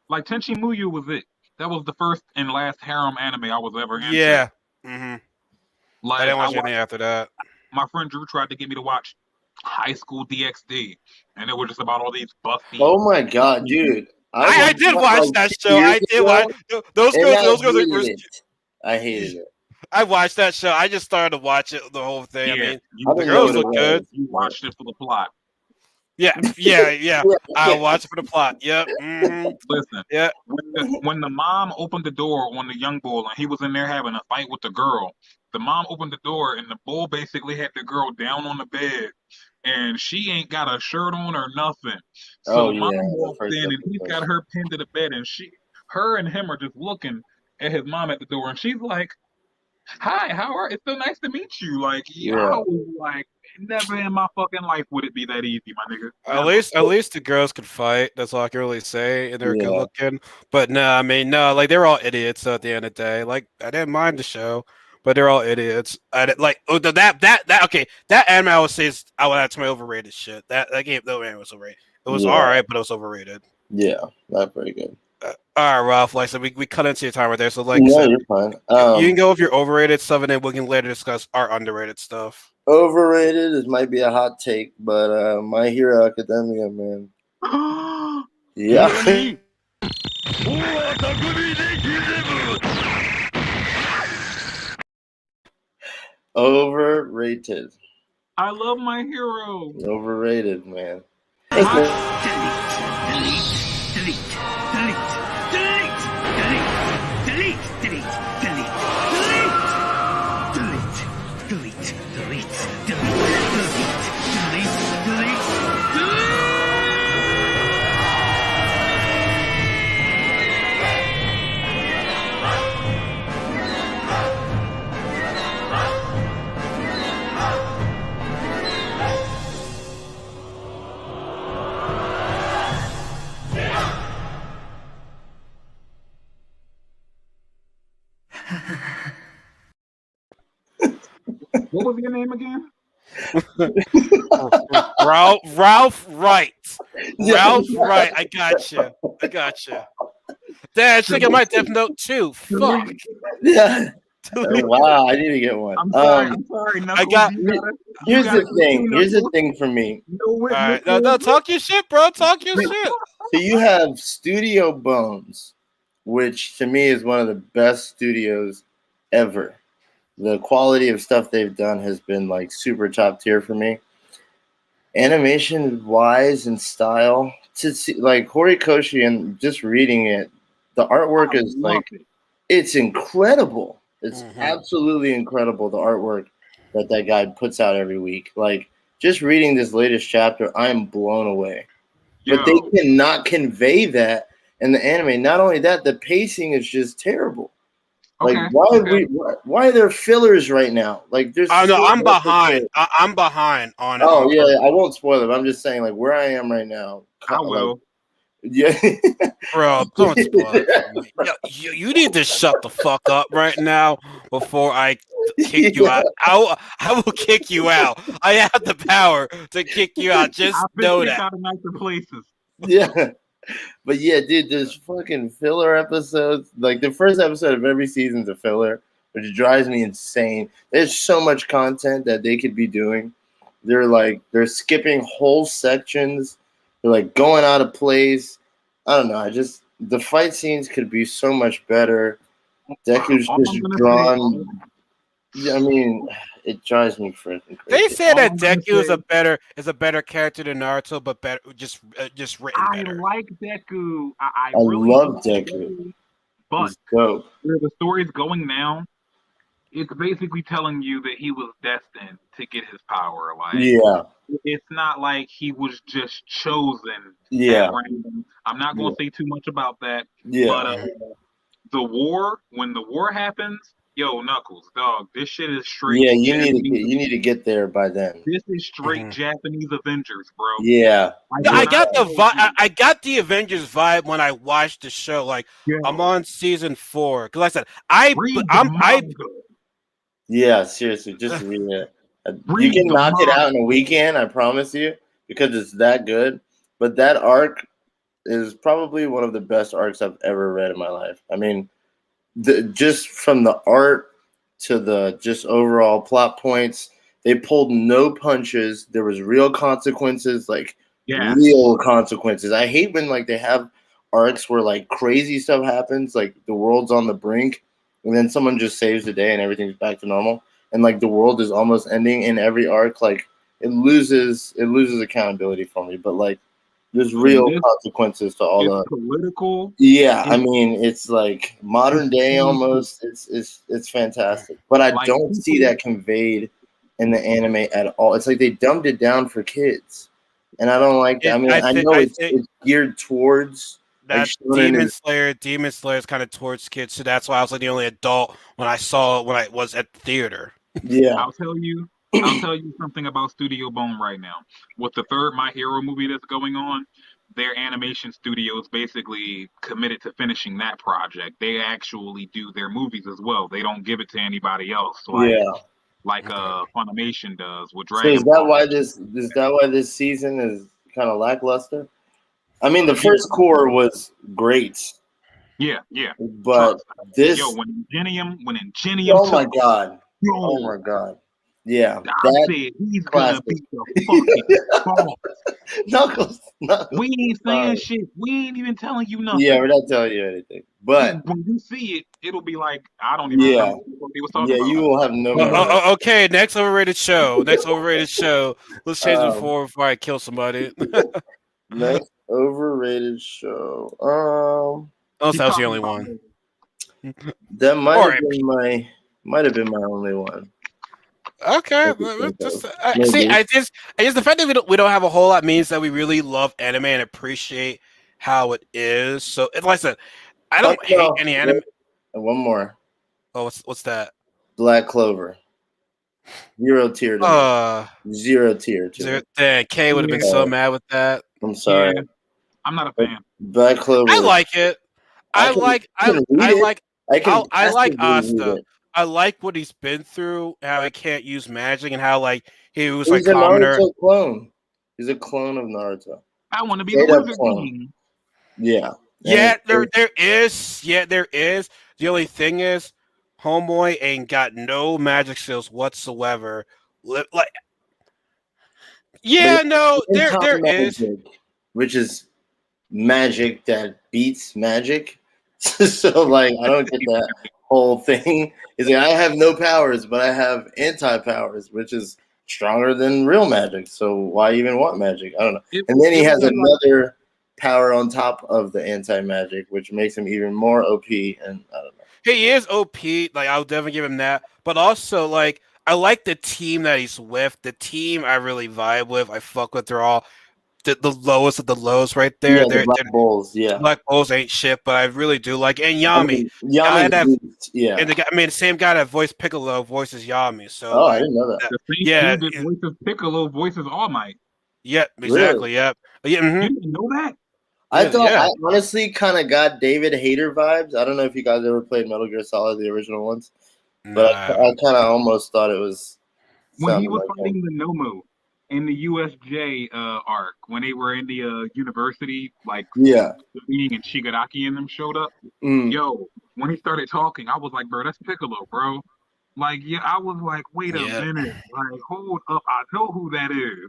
Like Tenchi Muyo was it. That was the first and last harem anime I was ever into. Yeah. Mm-hmm. Like I didn't watch anything after that. My friend Drew tried to get me to watch High School DxD, and it was just about all these busty. Oh my god, dude! I did watch that show. I did watch those girls. I hated it. I watched that show. I just started to watch it, the whole thing. Yeah, I mean, the girls look good. You watched it for the plot. Yeah. I watched it for the plot. Yep. Mm-hmm. Listen. Yeah. When the mom opened the door on the young bull and he was in there having a fight with the girl, the mom opened the door and the bull basically had the girl down on the bed, and she ain't got a shirt on or nothing. So mom walks in and he's got her pinned to the bed, and her and him are just looking at his mom at the door, and she's like, "Hi, how are? It's so nice to meet you." Like, I was like, never in my fucking life would it be that easy, my nigga. At least the girls could fight. That's all I can really say. And they're good looking. But no, I mean, no, like they're all idiots at the end of the day. Like I didn't mind the show, but they're all idiots. Like that anime I would say I would add to my overrated shit. That game, that anime was overrated. It was all right, but it was overrated. Yeah, not very good. All right, Ralph. Like so, we cut into your time right there. So like, you're fine. You can go with your overrated stuff, and then we can later discuss our underrated stuff. Overrated. This might be a hot take, but My Hero Academia, man. Yeah. Overrated. I love My Hero. Overrated, man. What was your name again? Ralph Wright. Ralph Wright. I got you. Dad, should get my Death Note too. Fuck. Yeah. Wow, I need to get one. I'm sorry. Here's the thing for me. All right, no, talk your shit, bro. Talk your shit. So you have Studio Bones, which to me is one of the best studios ever. The quality of stuff they've done has been like super top tier for me. Animation wise and style, to see like Horikoshi, and just reading it, the artwork is like it's incredible. It's absolutely incredible, the artwork that guy puts out every week. Like just reading this latest chapter, I am blown away. But they cannot convey that in the anime. Not only that, the pacing is just terrible. Like why are there fillers right now? Like there's I'm behind. I'm behind on it. Oh yeah, I won't spoil it. I'm just saying like where I am right now. I will. Yeah. Bro, don't spoil it. You need to shut the fuck up right now before I kick you out. I will kick you out. I have the power to kick you out. Just know that. Out of nicer places. Yeah. But yeah, dude, there's fucking filler episodes. Like the first episode of every season's a filler, which drives me insane. There's so much content that they could be doing. They're skipping whole sections. They're like going out of place. I don't know. The fight scenes could be so much better. Deku's just drawn. I mean, it drives me freaking crazy. They say that Deku is a better character than Naruto, but better just written better. I like Deku. I really love Deku. But where the story's going now, it's basically telling you that he was destined to get his power. Like, it's not like he was just chosen. Yeah. I'm not going to say too much about that. Yeah. But when the war happens, Yo, Knuckles, dog, this shit is straight. Yeah, Japanese. you need to get there by then. This is straight Japanese Avengers, bro. Yeah. Like I when I got the tell you, I got the Avengers vibe when I watched the show. Like I'm yo, on season 4 because like I said read the manga. Yeah, seriously, just read it. You Read can the knock it out manga. in a weekend, I promise you, because it's that good. But that arc is probably one of the best arcs I've ever read in my life. I mean, just from the art to the just overall plot points, they pulled no punches. There was real consequences, like Yeah. real consequences. I hate when like they have arcs where like crazy stuff happens, like the world's on the brink, and then someone just saves the day and everything's back to normal, and like the world is almost ending in every arc. Like it loses accountability for me. But like there's real consequences to all the political. yeah, I mean, it's like modern day almost. It's fantastic, but I Like, don't see that conveyed in the anime at all. It's like they dumbed it down for kids, and I don't like that. I mean, I know it's geared towards like that Demon Slayer is kind of towards kids, so that's why I was like the only adult when I saw it when I was at the theater. Yeah, I'll tell you something about Studio Bone right now. With the third My Hero movie that's going on, their animation studio is basically committed to finishing that project. They actually do their movies as well. They don't give it to anybody else. Like Funimation does with Dragon So is that Ball. why this season is kind of lackluster? I mean, the first core was great. Yeah. But this, when Ingenium oh my god, oh my god, yeah, I said he's gonna beat the fucking Knuckles. We ain't saying shit. We ain't even telling you nothing. Yeah, we're not telling you anything. But when you see it, it'll be like I don't even remember what he was talking about. You will have no. Okay, next overrated show. Next overrated show. Let's change it before I kill somebody. Next overrated show. Oh, that was the only one. That might have been my only one. Okay, I just the fact that we don't have a whole lot means that we really love anime and appreciate how it is. So, like I said, I don't hate any anime. And one more. Oh, what's that? Black Clover. 0 tier to me. 0 tier to me. Kay would have been so mad with that. I'm sorry. Yeah, I'm not a fan. Black Clover. I like it. I like Asta. I like what he's been through, how he can't use magic, and how like he was He's like a commoner. Naruto clone. He's a clone of Naruto. I want to be the Wizard King. Yeah. There is. The only thing is, Homeboy ain't got no magic skills whatsoever. Like, there is, which is magic that beats magic. So like, I don't get that whole thing. Is like I have no powers, but I have anti-powers, which is stronger than real magic. So why even want magic? I don't know. And then he has another power on top of the anti-magic, which makes him even more OP. And I don't know. He is OP. Like I'll definitely give him that. But also, like I like the team that he's with. The team I really vibe with. I fuck with. They're all the lowest of the lows right there. Yeah, Black Bulls, Black Bulls ain't shit, but I really do like. And Yami, and the same guy that voiced Piccolo voices Yami. So I didn't know that. The same dude that voices Piccolo voices All Might. Yeah, exactly. Really? Yep. You didn't know that? I thought I honestly kind of got David Hayter vibes. I don't know if you guys ever played Metal Gear Solid, the original ones, but I kind of almost thought it was when he was fighting the Nomu in the USJ arc when they were in the university, like meeting and Shigaraki and them showed up. Yo, when he started talking, I was like, bro, that's Piccolo, bro. Like, yeah, I was like, wait a minute, like, hold up, I know who that is.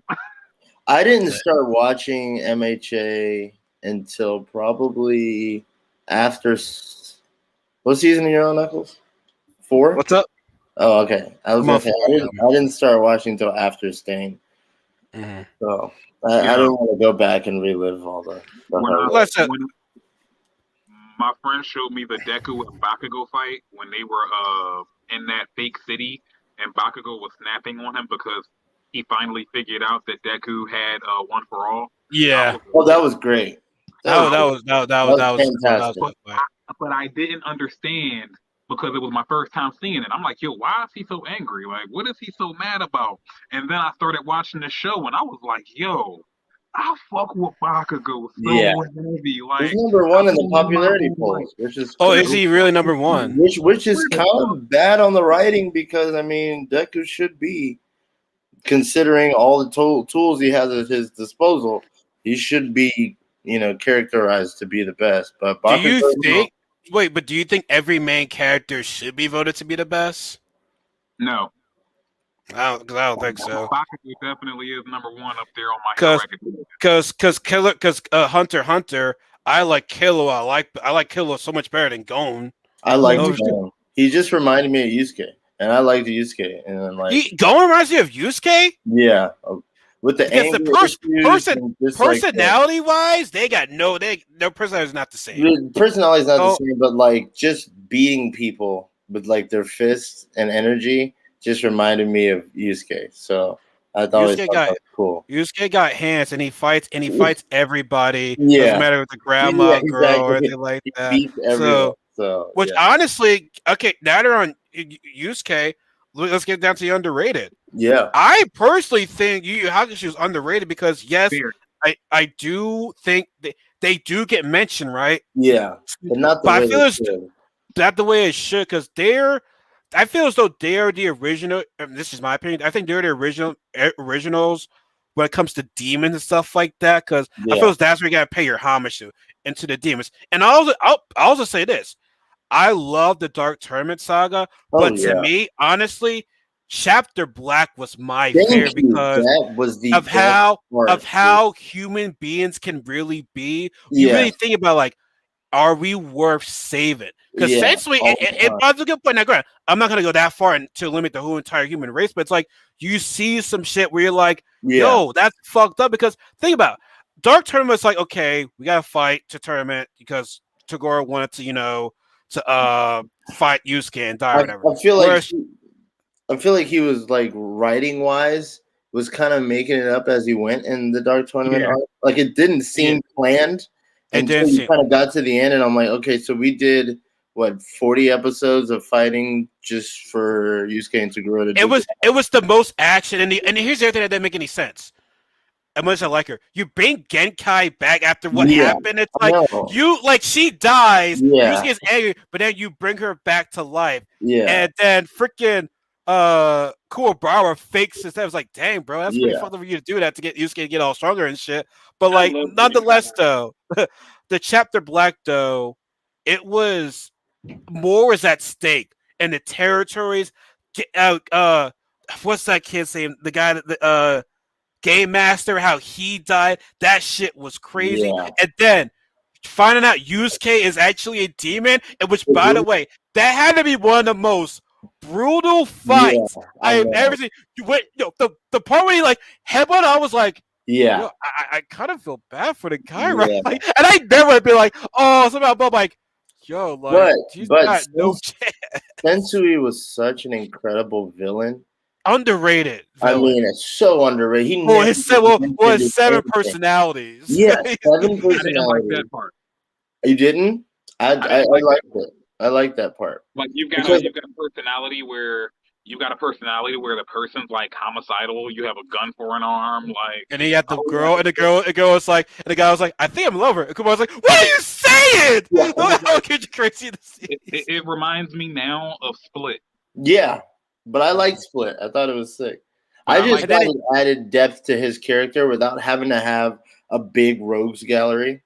I didn't start watching MHA until probably after. What season are you on, Knuckles? 4? What's up? Oh, okay. I was gonna say I didn't start watching until after Stain. Mm-hmm. So I don't want to go back and relive all the. When my friend showed me the Deku and Bakugo fight when they were in that fake city, and Bakugo was snapping on him because he finally figured out that Deku had one for all. Yeah. That was great. That was fantastic. But I didn't understand because it was my first time seeing it. I'm like, yo, why is he so angry? Like, what is he so mad about? And then I started watching the show, and I was like, yo, I fuck with Bakugo Yeah. so heavy. He's Like, number one in the my popularity whole life. polls, which is Oh, is crazy. he really number one? Which is kind of bad on the writing because I mean Deku should be, considering all the tools he has at his disposal, he should be characterized to be the best. But Do you Bakugo, but do you think every main character should be voted to be the best? No, I don't think so. Bakugo definitely is number one up there on my hero Because Hunter x Hunter, I like Killua. I like Killua so much better than Gon. I like Oh, him. He just reminded me of Yusuke, and I liked Yusuke, and then Gon reminds you of Yusuke. yeah, with the Because anger the issues and just like personality wise, they got their personality is not the same. the personality is not the Oh. same, but like just beating people with like their fists and energy just reminded me of Yusuke. So I thought Yusuke it got was cool. Yusuke got hands and he fights everybody. Yeah. Doesn't matter if the grandma Yeah, girl or exactly. anything like He that. beats everyone. So Which honestly, okay, now they're on Yusuke. Let's get down to the underrated. yeah, I personally think Yu Yu Hakusho is underrated because yes, Fair. I do think they do get mentioned, right? yeah, but not the But I way feel they it's should. not the way it should because I feel as though they're the original. This is my opinion. I think they're the originals when it comes to demons and stuff like that. Because I Yeah. feel as that's where you gotta pay your homage to into the demons. And I'll also say this: I love the Dark Tournament saga, but to yeah. me, honestly, Chapter Black was my Thank favorite you. because That was the of best how part. human beings can really be. You Yeah, really think about like, are we worth saving? Because yeah, essentially, all the it time. was a good point. Now, granted, I'm not gonna go that far to limit the whole entire human race, but it's like you see some shit where you're like, Yeah, yo, that's fucked up. Because think about it. Dark Tournament's like, okay, we gotta fight to tournament because Tagore wanted to fight Yusuke and die or whatever. I feel like Whereas, he was like writing wise was kind of making it up as he went in the Dark Tournament Yeah. arc. Like it didn't seem planned It until didn't you seem- kind of got to the end, and I'm like, okay, so we did what 40 episodes of fighting just for Yusuke and Tagore to do it was the most action, and here's the other thing that didn't make any sense. As much as I like her, you bring Genkai back after what Yeah, happened. It's I like know. she dies. Yeah. Yusuke gets angry, but then you bring her back to life, Yeah, and then freaking Kuwabara fakes it. I was like, dang, bro, that's pretty Yeah. fucked up for you to do that to get Yusuke to get all stronger and shit. But I like, love nonetheless, though, the Chapter Black though, it was more was at stake, and the territories. What's that kid's name? The guy that Game Master, how he died, that shit was crazy. Yeah. And then finding out Yusuke is actually a demon, and which, by the way, that had to be one of the most brutal fights I've ever seen. The part where he like headbutt, I was like, yeah, yo, I kind of feel bad for the guy, right? Like, and I never would be like, oh, somehow, but like, yo, like, he's got no chance. Sensui was such an incredible villain. Underrated. I Villain. mean, it's so underrated. He Well, never his did 7 anything. personalities. Yeah, 7 I didn't like personalities. that part. You didn't? I didn't like liked it. I liked that part. Like you've got a personality where the person's like homicidal. You have a gun for an arm, like. And then you had the girl, and the girl was like, and the guy was like, I think I'm in love with her. And Kumar was like, what are you saying? Yeah. How could you crazy to see? It reminds me now of Split. Yeah, but I liked Split. I thought it was sick. I just thought it added depth to his character without having to have a big rogues gallery.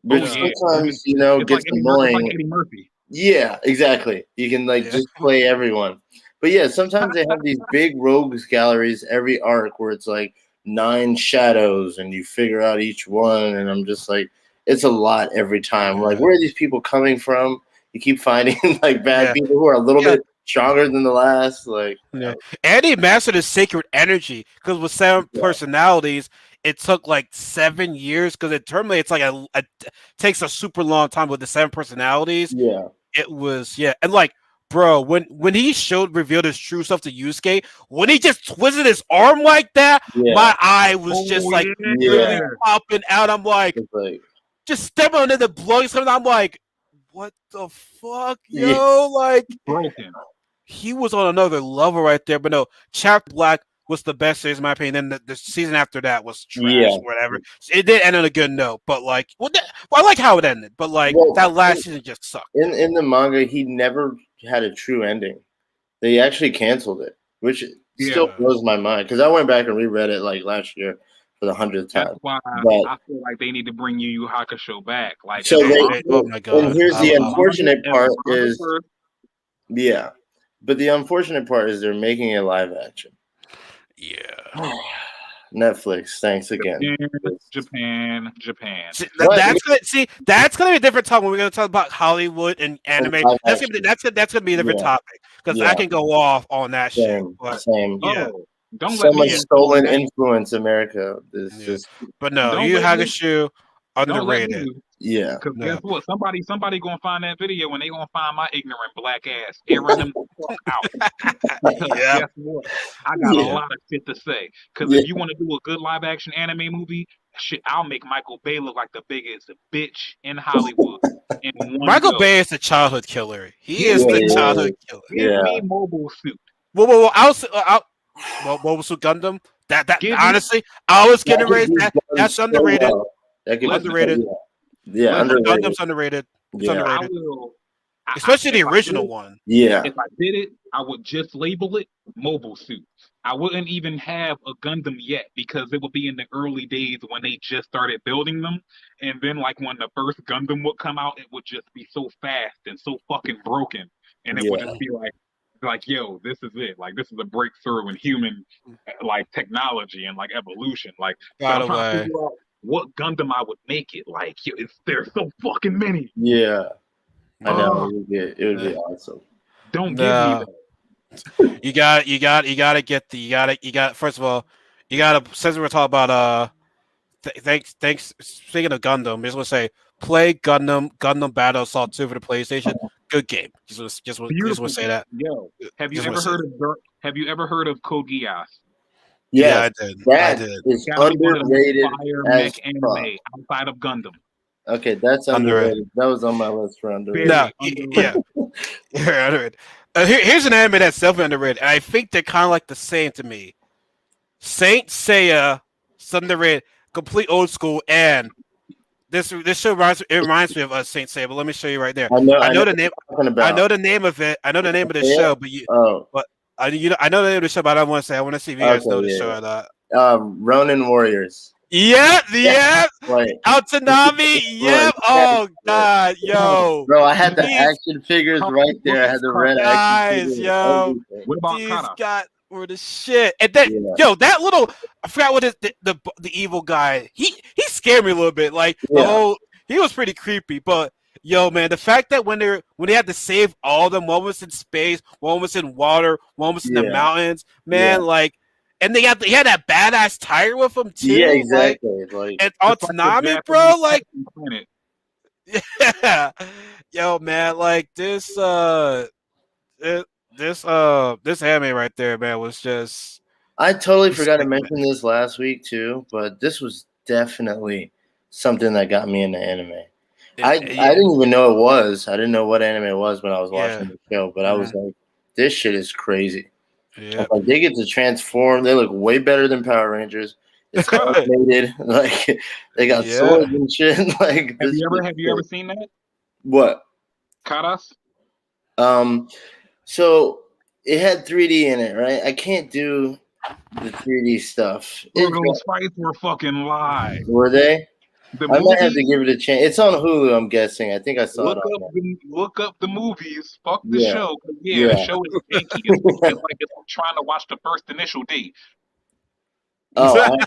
Which sometimes, It's gets like annoying. Like Eddie Murphy. Yeah, exactly. You can just play everyone. But yeah, sometimes they have these big rogues galleries every arc where it's like 9 shadows and you figure out each one, and I'm just like, it's a lot every time. Like, where are these people coming from? You keep finding like bad people who are a little bit stronger than the last. Like, and he mastered his sacred energy because with 7 personalities, it took like 7 years because internally it's like takes a super long time with the 7 personalities. Yeah, it was and like, bro, when he revealed his true self to Yusuke, when he just twisted his arm like that, my eye was just like really popping out. I'm like, just stepping under the blood. I'm like, what the fuck, Yeah. yo? Like Broken. he was on another level right there. But no, Chapter Black was the best series in my opinion. Then the season after that was trash, Yeah. whatever. It did end on a good note, but like, well, I like how it ended. But like Well, that last season just sucked. In the manga, he never had a true ending. They actually canceled it, which still blows my mind because I went back and reread it like last year for the 100th time. That's why But I feel like they need to bring Yu Yu Hakusho back. Like, so oh my god! and here's the unfortunate part is, first, yeah, but the unfortunate part is they're making it live action. Yeah. Netflix, thanks again. Japan. That's gonna be a different topic when we're gonna talk about Hollywood and anime. That's gonna be a different topic because I can go off on that shit. But, Same. Yeah. Oh, don't So let me much stolen that. influence, America. Is Yeah. just. But no, Don't Yu Yu let me- Hakusho underrated. Yeah. Because No. guess what? Somebody gonna find that video and they gonna find my ignorant black ass airing them the fuck out. Because Yeah. guess what? I got a lot of shit to say. Because if you want to do a good live action anime movie, shit, I'll make Michael Bay look like the biggest bitch in Hollywood. In one Michael go. Bay is the childhood killer. He is the childhood killer. Give me Mobile Suit. Well, Mobile Suit Gundam. That honestly, I was getting ready. That's underrated. Underrated. Yeah, underrated. Gundam's underrated. It's underrated. Especially the original one. Yeah. If I did it, I would just label it Mobile Suit. I wouldn't even have a Gundam yet because it would be in the early days when they just started building them. And then, like, when the first Gundam would come out, it would just be so fast and so fucking broken. And it would just be like, yo, this is it. Like, this is a breakthrough in human, like, technology and, like, evolution. Like, by the trying to way, figure out what Gundam I would make it. Like, there's so fucking many. Yeah. I know. It would be awesome. Don't give me that. You got first of all, you gotta since we're talking about thanks speaking of Gundam, I'm just gonna say play Gundam Battle Assault 2 for the PlayStation. Good game. Just want to say that. Yo, have you ever heard of Code Geass? Yeah, I did. That is underrated as anime outside of Gundam. Okay, that's underrated. That was on my list for underrated. No, yeah, underrated. Here's an anime that's self underrated, and I think they're kind of like the same to me. Saint Seiya, underrated, complete old school, and this show reminds me of Saint Seiya. But let me show you right there. I know the name. I know the name of it. I know the name of the show, but I know the name of the show, but I don't want to say. I want to see if you guys know the show or not. Ronin Warriors. Yeah. Like, Altanami. Yep. Oh God, yo. Bro, I had the action figures right there. I had the red action figures. Yo. What about These Kata? guys were the shit. And then, that little, I forgot what the evil guy. He scared me a little bit. Like he was pretty creepy. But yo, man, the fact that when they had to save all of them, one was in space, one was in water, one was in the mountains, man, like. And he had that badass tiger with him too. Yeah, exactly. Like, and on Tsunami, bro, like, yeah, yo, man, like this anime right there, man, was just. I totally forgot to mention this last week too, but this was definitely something that got me into anime. I didn't even know it was. I didn't know what anime it was when I was watching the show, but I was like, this shit is crazy. Yeah. Like, they get to transform. They look way better than Power Rangers. It's animated. Like, they got swords and shit. Like, have you ever seen that? What? Karas? So it had 3D in it, right? I can't do the 3D stuff. Those fights were fucking live. Were they? I might have to give it a chance. It's on Hulu, I'm guessing. I think I saw it on there. Look up the movies. Fuck the show. The show is janky. It's like it's trying to watch the first Initial D. Oh, I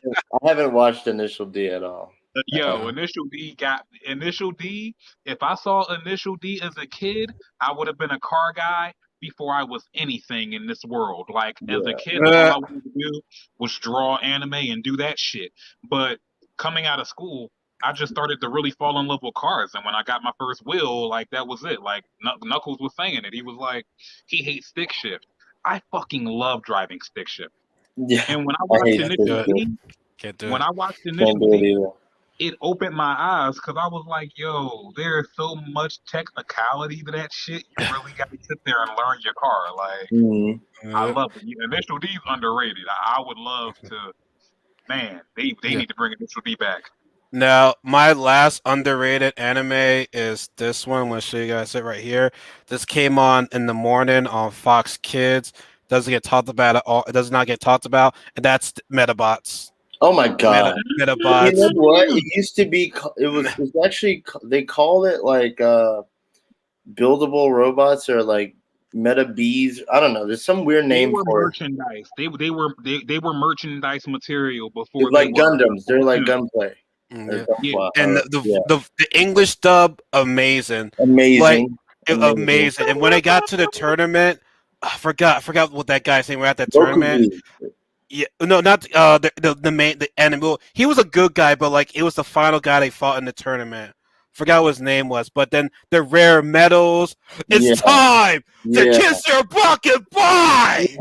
haven't watched Initial D at all. Initial D. If I saw Initial D as a kid, I would have been a car guy before I was anything in this world. Like, as a kid, all I wanted to do was draw anime and do that shit. But coming out of school, I just started to really fall in love with cars. And when I got my first wheel, like, that was it. Like, Knuckles was saying it. He was like, he hates stick shift. I fucking love driving stick shift. Yeah. And when I watched Initial D, it opened my eyes because I was like, yo, there's so much technicality to that shit. You really got to sit there and learn your car. Like, Mhm. I love it. Initial D's underrated. I would love to. Man, they need to bring Initial D back. Now, my last underrated anime is this one. I'm going to show you guys it right here. This came on in the morning on Fox Kids. Doesn't get talked about at all. It does not get talked about, and that's Metabots. Oh my god! You know Metabots. what? It used to be. It's actually they called it like buildable robots or like meta bees. I don't know. There's some weird They name were for it. merchandise. They were merchandise material before It's they like were. Gundams. They're like gunplay. Yeah. Yeah. And the English dub, amazing. Like, Amazing. amazing. And when I got to the tournament, I forgot what that guy's name. We're at that tournament. Rokugan. Yeah, no, not the main the enemy. Well, he was a good guy, but like it was the final guy they fought in the tournament. Forgot what his name was, but then the rare medals. It's Yeah. time to Yeah. kiss your butt goodbye.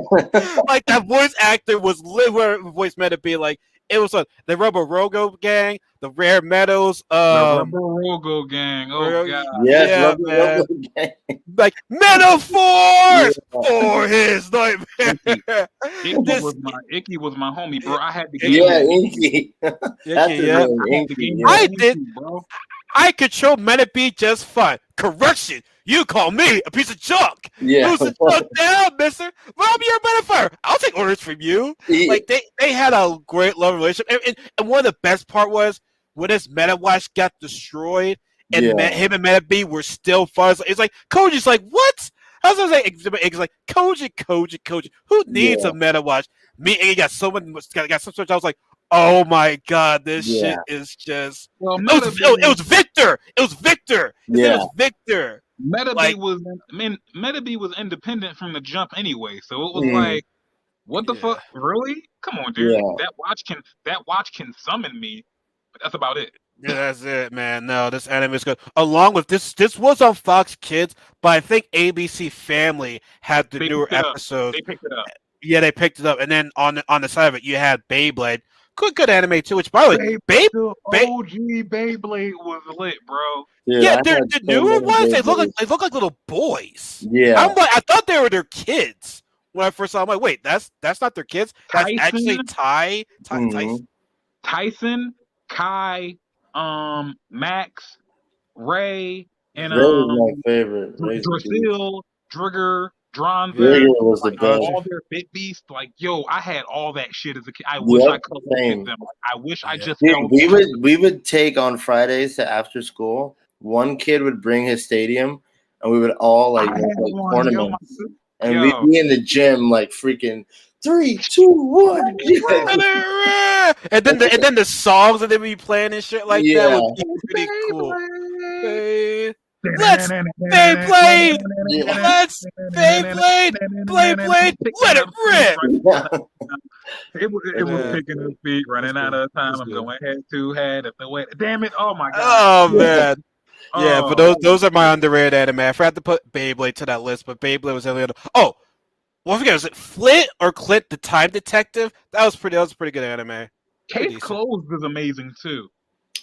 Like that voice actor was where voice meant to be. Like it was the Rubber Rogo gang, the rare medals. The Rubber Rogo gang. Oh god. Yes, yeah, Rubber man. Rogo gang. Like metaphors for his nightmare. Icky was my homie, bro. I had the game. Yeah, Inky. That's his yeah. name, Inky. Yeah. I did. bro. I control Menabee just fine. Correction, you call me a piece of junk. Yeah. Lose the junk down, mister. Rob, you're a metaphor. I'll take orders from you. Yeah. Like they had a great love relationship, and one of the best part was when his Metawatch got destroyed, and him and Menabee were still fun. It's like Koji's like, what? I was gonna say, it's like Koji. Who needs a Metawatch? Me and he got so much. Got so much. I was like, oh my god, this shit is just. Well, it was Victor. It was Victor. His name was Victor. Metabee was independent from the jump anyway, so it was like, what the fuck? Really? Come on, dude. Yeah. That watch can summon me, but that's about it. Yeah, that's it, man. No, this anime is good. Along with this was on Fox Kids, but I think ABC Family had the newer episodes. They picked it up. Yeah, they picked it up, and then on the side of it, you had Beyblade. Good anime too. Which, by the way, OG Beyblade was lit, bro. Yeah, the newer ones they look like little boys. Yeah, I thought they were their kids when I first saw them. I'm like, wait, that's not their kids. That's actually Tyson, Kai, Max, Ray, and Ray was my favorite. Drasil, Drigger, Dronzer, was the best. All their bit beasts. Like, yo, I had all that shit as a kid. I wish I could have them. I wish I just. We would take on Fridays to after school. One kid would bring his stadium, and we would all like tournaments. And we'd be in the gym like freaking 3, 2, 1. And then the songs that they would be playing and shit like that would be pretty cool. Let's Beyblade! Let's Beyblade! Beyblade! Let it rip! It was picking up feet, running out of time. I'm going head to head at the way. Damn it! Oh my god! Oh man! Yeah, but those are my underrated anime. I forgot to put Beyblade to that list, but Beyblade was the other. Oh, well, I forget. Was it Flint or Clint, the Time Detective? That was pretty good anime. Case Closed is amazing too.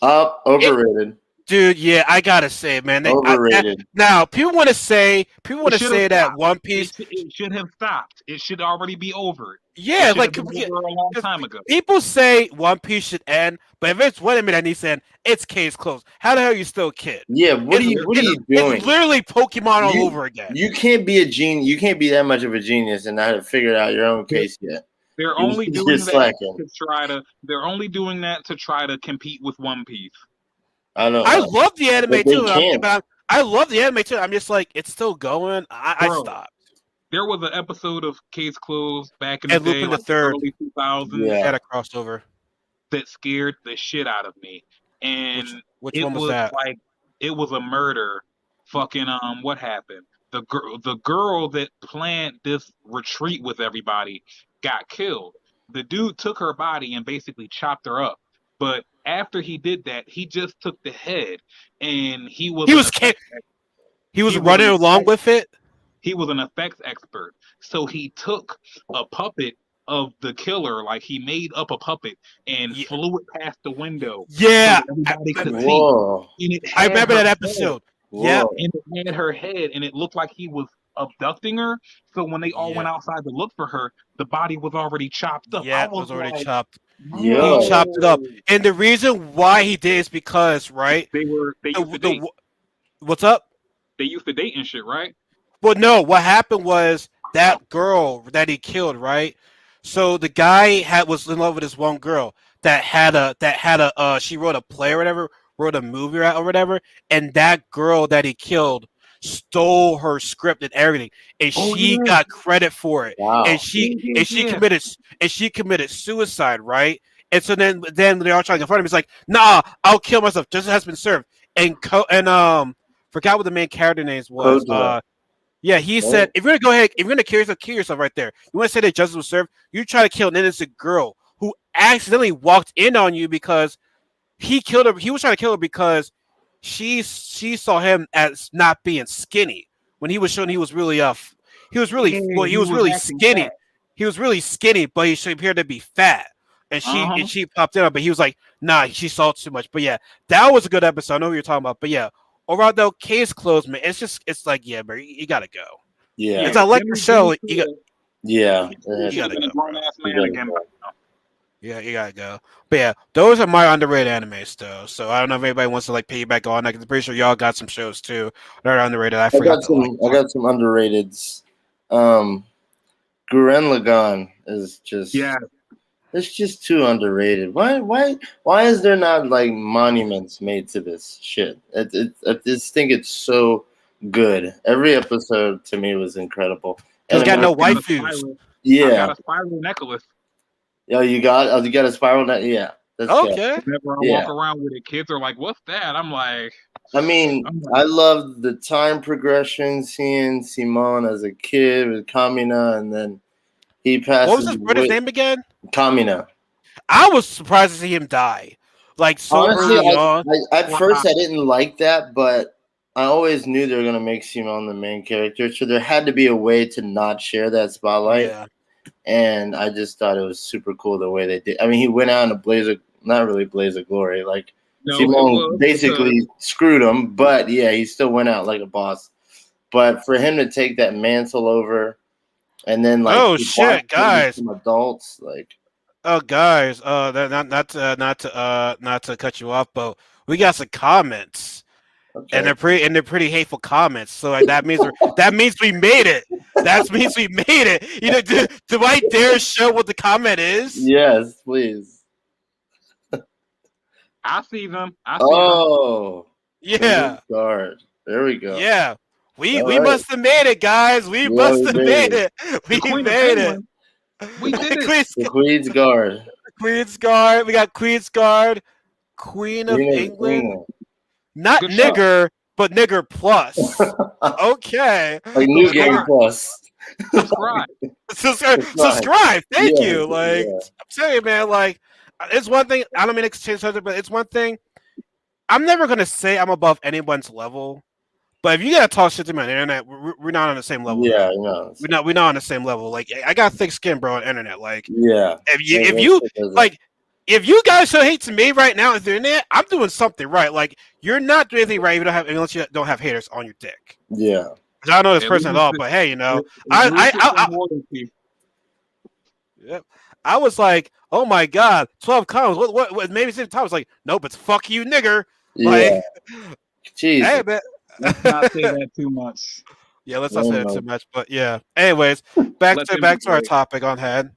Overrated. Dude, yeah, I gotta say, man. Overrated. Now, people want to say that One Piece. It should have stopped. It should already be over. Yeah, like over a long time ago. People say One Piece should end, but if it's one anime that needs to end, it's Case Closed. How the hell are you still a kid? Yeah, what are you doing? It's literally Pokemon all over again. You can't be a genius. You can't be that much of a genius and not have figured out your own case yet. They're only doing that They're only doing that to try to compete with One Piece. I know. I love the anime too. I love the anime too. I'm just like, it's still going. I stopped. There was an episode of Case Closed back in the day, Lupin the Third, early 2000s. Had a crossover that scared the shit out of me. And which one was that? Like, it was a murder. Fucking what happened? The girl that planned this retreat with everybody got killed. The dude took her body and basically chopped her up. But after he did that, he just took the head, and he was running along with it. He was an effects expert, so he took a puppet of the killer. Like he made up a puppet and Yeah, flew it past the window so yeah. that everybody could see. Whoa. And it I had remember her that head. episode. Yep. Whoa. And it had her head, and it looked like he was abducting her. So when they all Yeah. went outside to look for her, the body was already chopped up. I Yeah. It was was already like, chopped. He Yo. chopped it up, no. and the reason why he did is because right. They used to date. What's up? They used to date and shit, right? Well, no. What happened was that girl that he killed, right? So the guy was in love with this one girl that had a she wrote a play or whatever, wrote a movie or whatever, and that girl that he killed stole her script and everything, and Oh she yeah, got credit for it, and Wow. she yeah. committed suicide, right? And so then they're all trying to confront him. He's like, "Nah, I'll kill myself. Justice has been served." And forgot what the main character names was. Kojima. Yeah, he Right? said, if you're gonna go ahead, if you're gonna kill yourself right there, you want to say that justice was served. You try to kill an innocent girl who accidentally walked in on you because he killed her. He was trying to kill her because she saw him as not being skinny when he was showing he was really he was really Yeah, well he he was was really acting skinny. fat. He was really skinny, but he appeared to be fat. And Uh huh. she popped in on, but he was like, nah, she saw too much. But yeah, that was a good episode. I know what you're talking about. But yeah, overall though, case closed, man. It's like, yeah, bro, you gotta go. Yeah. It's I like the show. Yeah. You Should have gotta been go, a grown bro. ass You man gotta again. go. Yeah, you gotta go. But yeah, those are my underrated animes though. So I don't know if anybody wants to like piggyback on. I'm pretty sure y'all got some shows too that are underrated. I forgot to like. I got some underrateds. Gurren Lagann is just Yeah, it's just too underrated. Why is there not like monuments made to this shit? I just think it's so good. Every episode to me was incredible. Because And got no got a waifus. spiral. I yeah, got a spiral necklace. you got a spiral net. Yeah, that's good. Okay. Whenever I Yeah. walk around with it, kids are like, "What's that?" I'm like, I mean, I love the time progression, seeing Simon as a kid with Kamina, and then he passes What was his brother's away. name again? Kamina. I was surprised to see him die, like so Honestly, early on. at first I didn't like that, but I always knew they were gonna make Simon the main character, so there had to be a way to not share that spotlight. Yeah. And I just thought it was super cool the way they did. I mean, he went out in a blaze of not really blaze of glory, like no, Simon basically screwed him, but yeah, he still went out like a boss. But for him to take that mantle over, and then like Oh to shit, watch him guys. become adults, like Oh guys. Not to cut you off, but we got some comments. okay. And they're pretty hateful comments. So like, that means we made it. That means we made it. You know, do I dare show what the comment is? Yes, please. I see them. I see them. Oh, Yeah. guard. There we go. Yeah. We All right. must have made it, guys. We Yeah, must we have made made it. it. We Queen of made it. Penguin. We did it. The Queen's Guard. Queen's Guard. We got Queen's Guard. Queen of England. Not Good shot. nigger, but nigger plus. Okay. Like New Game Plus. Subscribe. Subscribe. Thank Yeah, you. Like, yeah. I'm telling you, man, like, it's one thing. I don't mean to change subject, but it's one thing. I'm never going to say I'm above anyone's level. But if you gotta talk shit to me on the internet, we're not on the same level. Yeah, man. no. We're not on the same level. Like, I got thick skin, bro, on the internet. Like, Yeah. if you guys show hate to me right now on the internet, I'm doing something right. Like, you're not doing anything right if you don't have, unless you don't have haters on your dick. Yeah. 'Cause I don't know this At person at least all, it's- but hey, you know, at least it's some loyalty. Yep. I was like, oh my god, 12 comments. What made me say the time? I was like, nope, it's fuck you, nigger. Yeah. Like, Jesus. hey, man. Let's not say that too much. Yeah, let's not say that too much. But yeah. Anyways, back Let to them back be to our great. topic on head.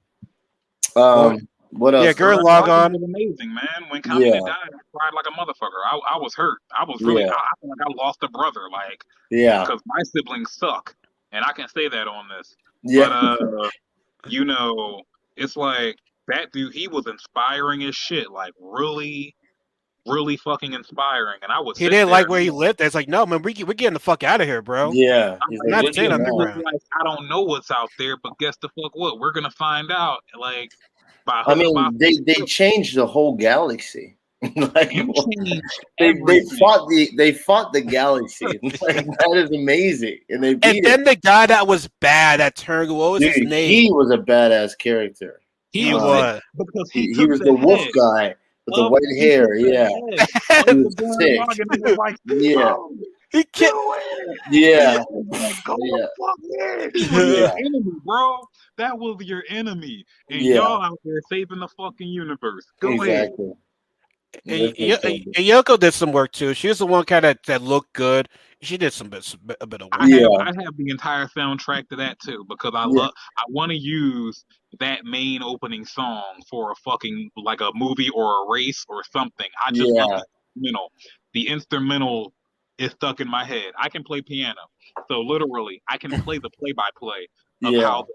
What else? Yeah, Gurren Lagann. Was amazing, man. When Kamina Yeah. died, I cried like a motherfucker. I was hurt. I was really. Yeah. I feel like I lost a brother. Like, Yeah. because my siblings suck, and I can say that on this. Yeah. But you know, it's like that dude. He was inspiring as shit. Like, really, really fucking inspiring. And I was. He didn't like where he lived. It's like, no, man, we're getting the fuck out of here, bro. Yeah. I'm He's like, not what staying you underground. know? like, I don't know what's out there, but guess the fuck what? We're gonna find out. Like, by I mean, they changed the whole galaxy. Like, You changed they everything. fought the galaxy. Like, that is amazing, and they And beat then it. the guy that was bad, that turned, what was Dude, his name? he was a badass character. He Was it was. because He was the wolf guy with the white he took hair. the Yeah, head he of the was Baron sick. Morgan and was like, Yeah, "No, He do can't. it!" yeah, I was like, "Go yeah, the fuck in!" He was your yeah, enemy, bro. That was your enemy, and yeah. y'all out there saving the fucking universe. Go ahead. Exactly. And, This makes sense. and Yoko did some work too. She was the one kind of that looked good. She did a bit of work. Yeah, I have the entire soundtrack to that too because yeah, I want to use that main opening song for a fucking like a movie or a race or something. I just love yeah, the instrumental. The instrumental is stuck in my head. I can play piano, so literally I can play the play-by-play of yeah. how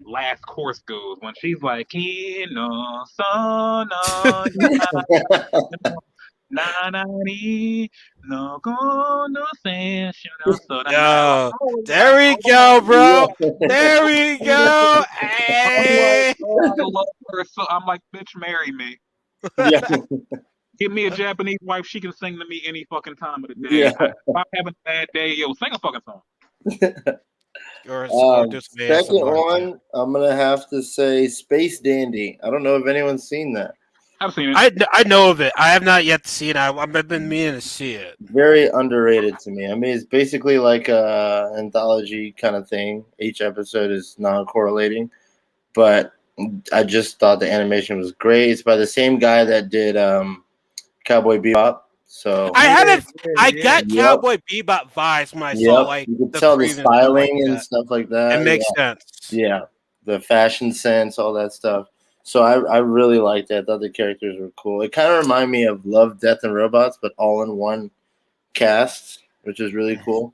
the last chorus goes when she's like, "Kino sono Nani, no no sense, so that night. Like, Yo, I was there like, we oh go, Yeah. bro. There we go. I'm like, Hey. oh, I love her. So I'm like, bitch, marry me. Yeah, Give me a Japanese wife. She can sing to me any fucking time of the day. yeah. If I'm having a bad day, yo, sing a fucking song. Or just Second ASMR too. one, I'm gonna have to say Space Dandy. I don't know if anyone's seen that. I've seen it. I know of it. I have not yet seen it. I've been meaning to see it. Very underrated to me. I mean, it's basically like a anthology kind of thing. Each episode is non-correlating, but I just thought the animation was great. It's by the same guy that did Cowboy Bebop. So, I haven't. I Yeah. got yep, Cowboy Bebop vibes when I saw yep. like You could the tell the preview and stuff like styling and that. stuff like It that. makes sense. Yeah, the fashion sense, all that stuff. So I really liked it. I thought the characters were cool. It kind of reminded me of Love, Death, and Robots, but all in one cast, which is really cool.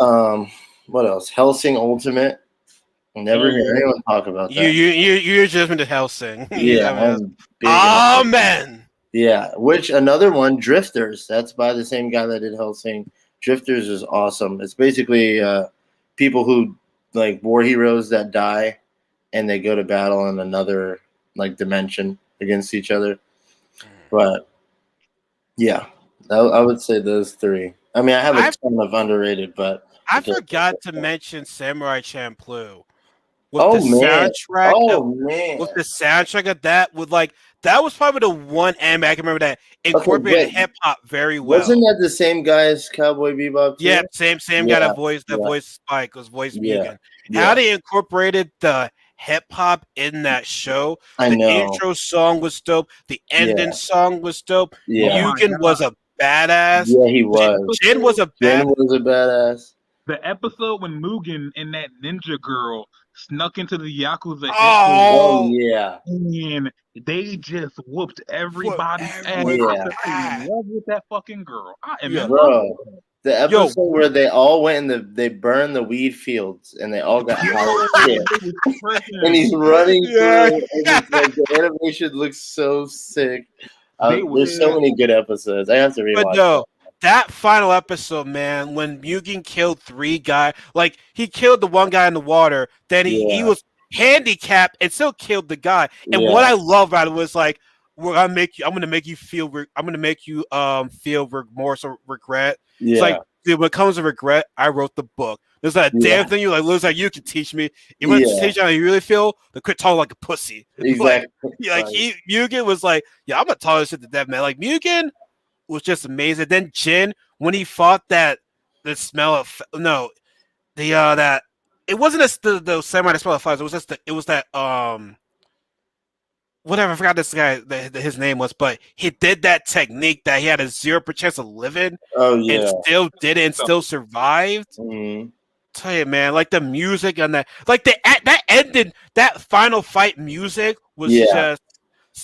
Um, what else? Hellsing Ultimate. Never hear anyone talk about that. You're just into Helsing. Yeah, Yeah, man. I'm big into it. Amen. Yeah, which another one, Drifters. That's by the same guy that did Hellsing. Drifters is awesome. It's basically people who like war heroes that die and they go to battle in another like dimension against each other. But yeah, I would say those three. I mean, I have a I ton of underrated, but I okay. forgot to mention Samurai Champloo with the Oh man, soundtrack of oh man. with the soundtrack of that with like that was probably the one anime I can remember that Okay, incorporated but hip hop very wasn't well. that the same guy as Cowboy Bebop Yeah, too? same guy Yeah, that yeah, voice Spike was voice yeah, Mugen. How yeah. they incorporated the hip hop in that show. I The know. intro song was dope. The ending Yeah, song was dope. Oh yeah, my Mugen was god. a badass. yeah. He The was. Jin was episode a Jen bad. was a badass. the episode when Mugen and that ninja girl snuck into the Yakuza headquarters Oh Oh, yeah, and they just whooped what everybody's ass. everyone's I yeah, fell in ass. love with that fucking girl. I am Yeah. in love with bro. her. The Yo, episode where they all went in they burned the weed fields and they all got high Yo, as shit. they was And tripping. he's running yeah. through, and it's like the animation looks so sick. They was There's so Yeah. many good episodes. I have to But rewatch that. no, that final episode, man, when Mugen killed three guys, like he killed the one guy in the water, then he Yeah, was handicapped and still killed the guy. And what yeah, I love about it was like, I'm gonna make you feel, I'm gonna make you feel remorse or regret. It's yeah, like, dude, when it comes to regret, I wrote the book. There's that yeah, damn thing you like, looks like you can teach me. You want to yeah. teach me how you really feel? Then quit talking like a pussy. Like, Exactly. like Mugen was like, yeah, I'm gonna talk this shit to death, man. Like Mugen was just amazing. Then Jin, when he fought that, the smell of no, the that it wasn't the samurai that smell of fire. It was just it was that whatever. I forgot this guy his name was, but he did that technique that he had a 0% chance of living Oh and yeah. still did it and still survived. Mhm. Tell you, man, like the music and like that ended that final fight music was Yeah. just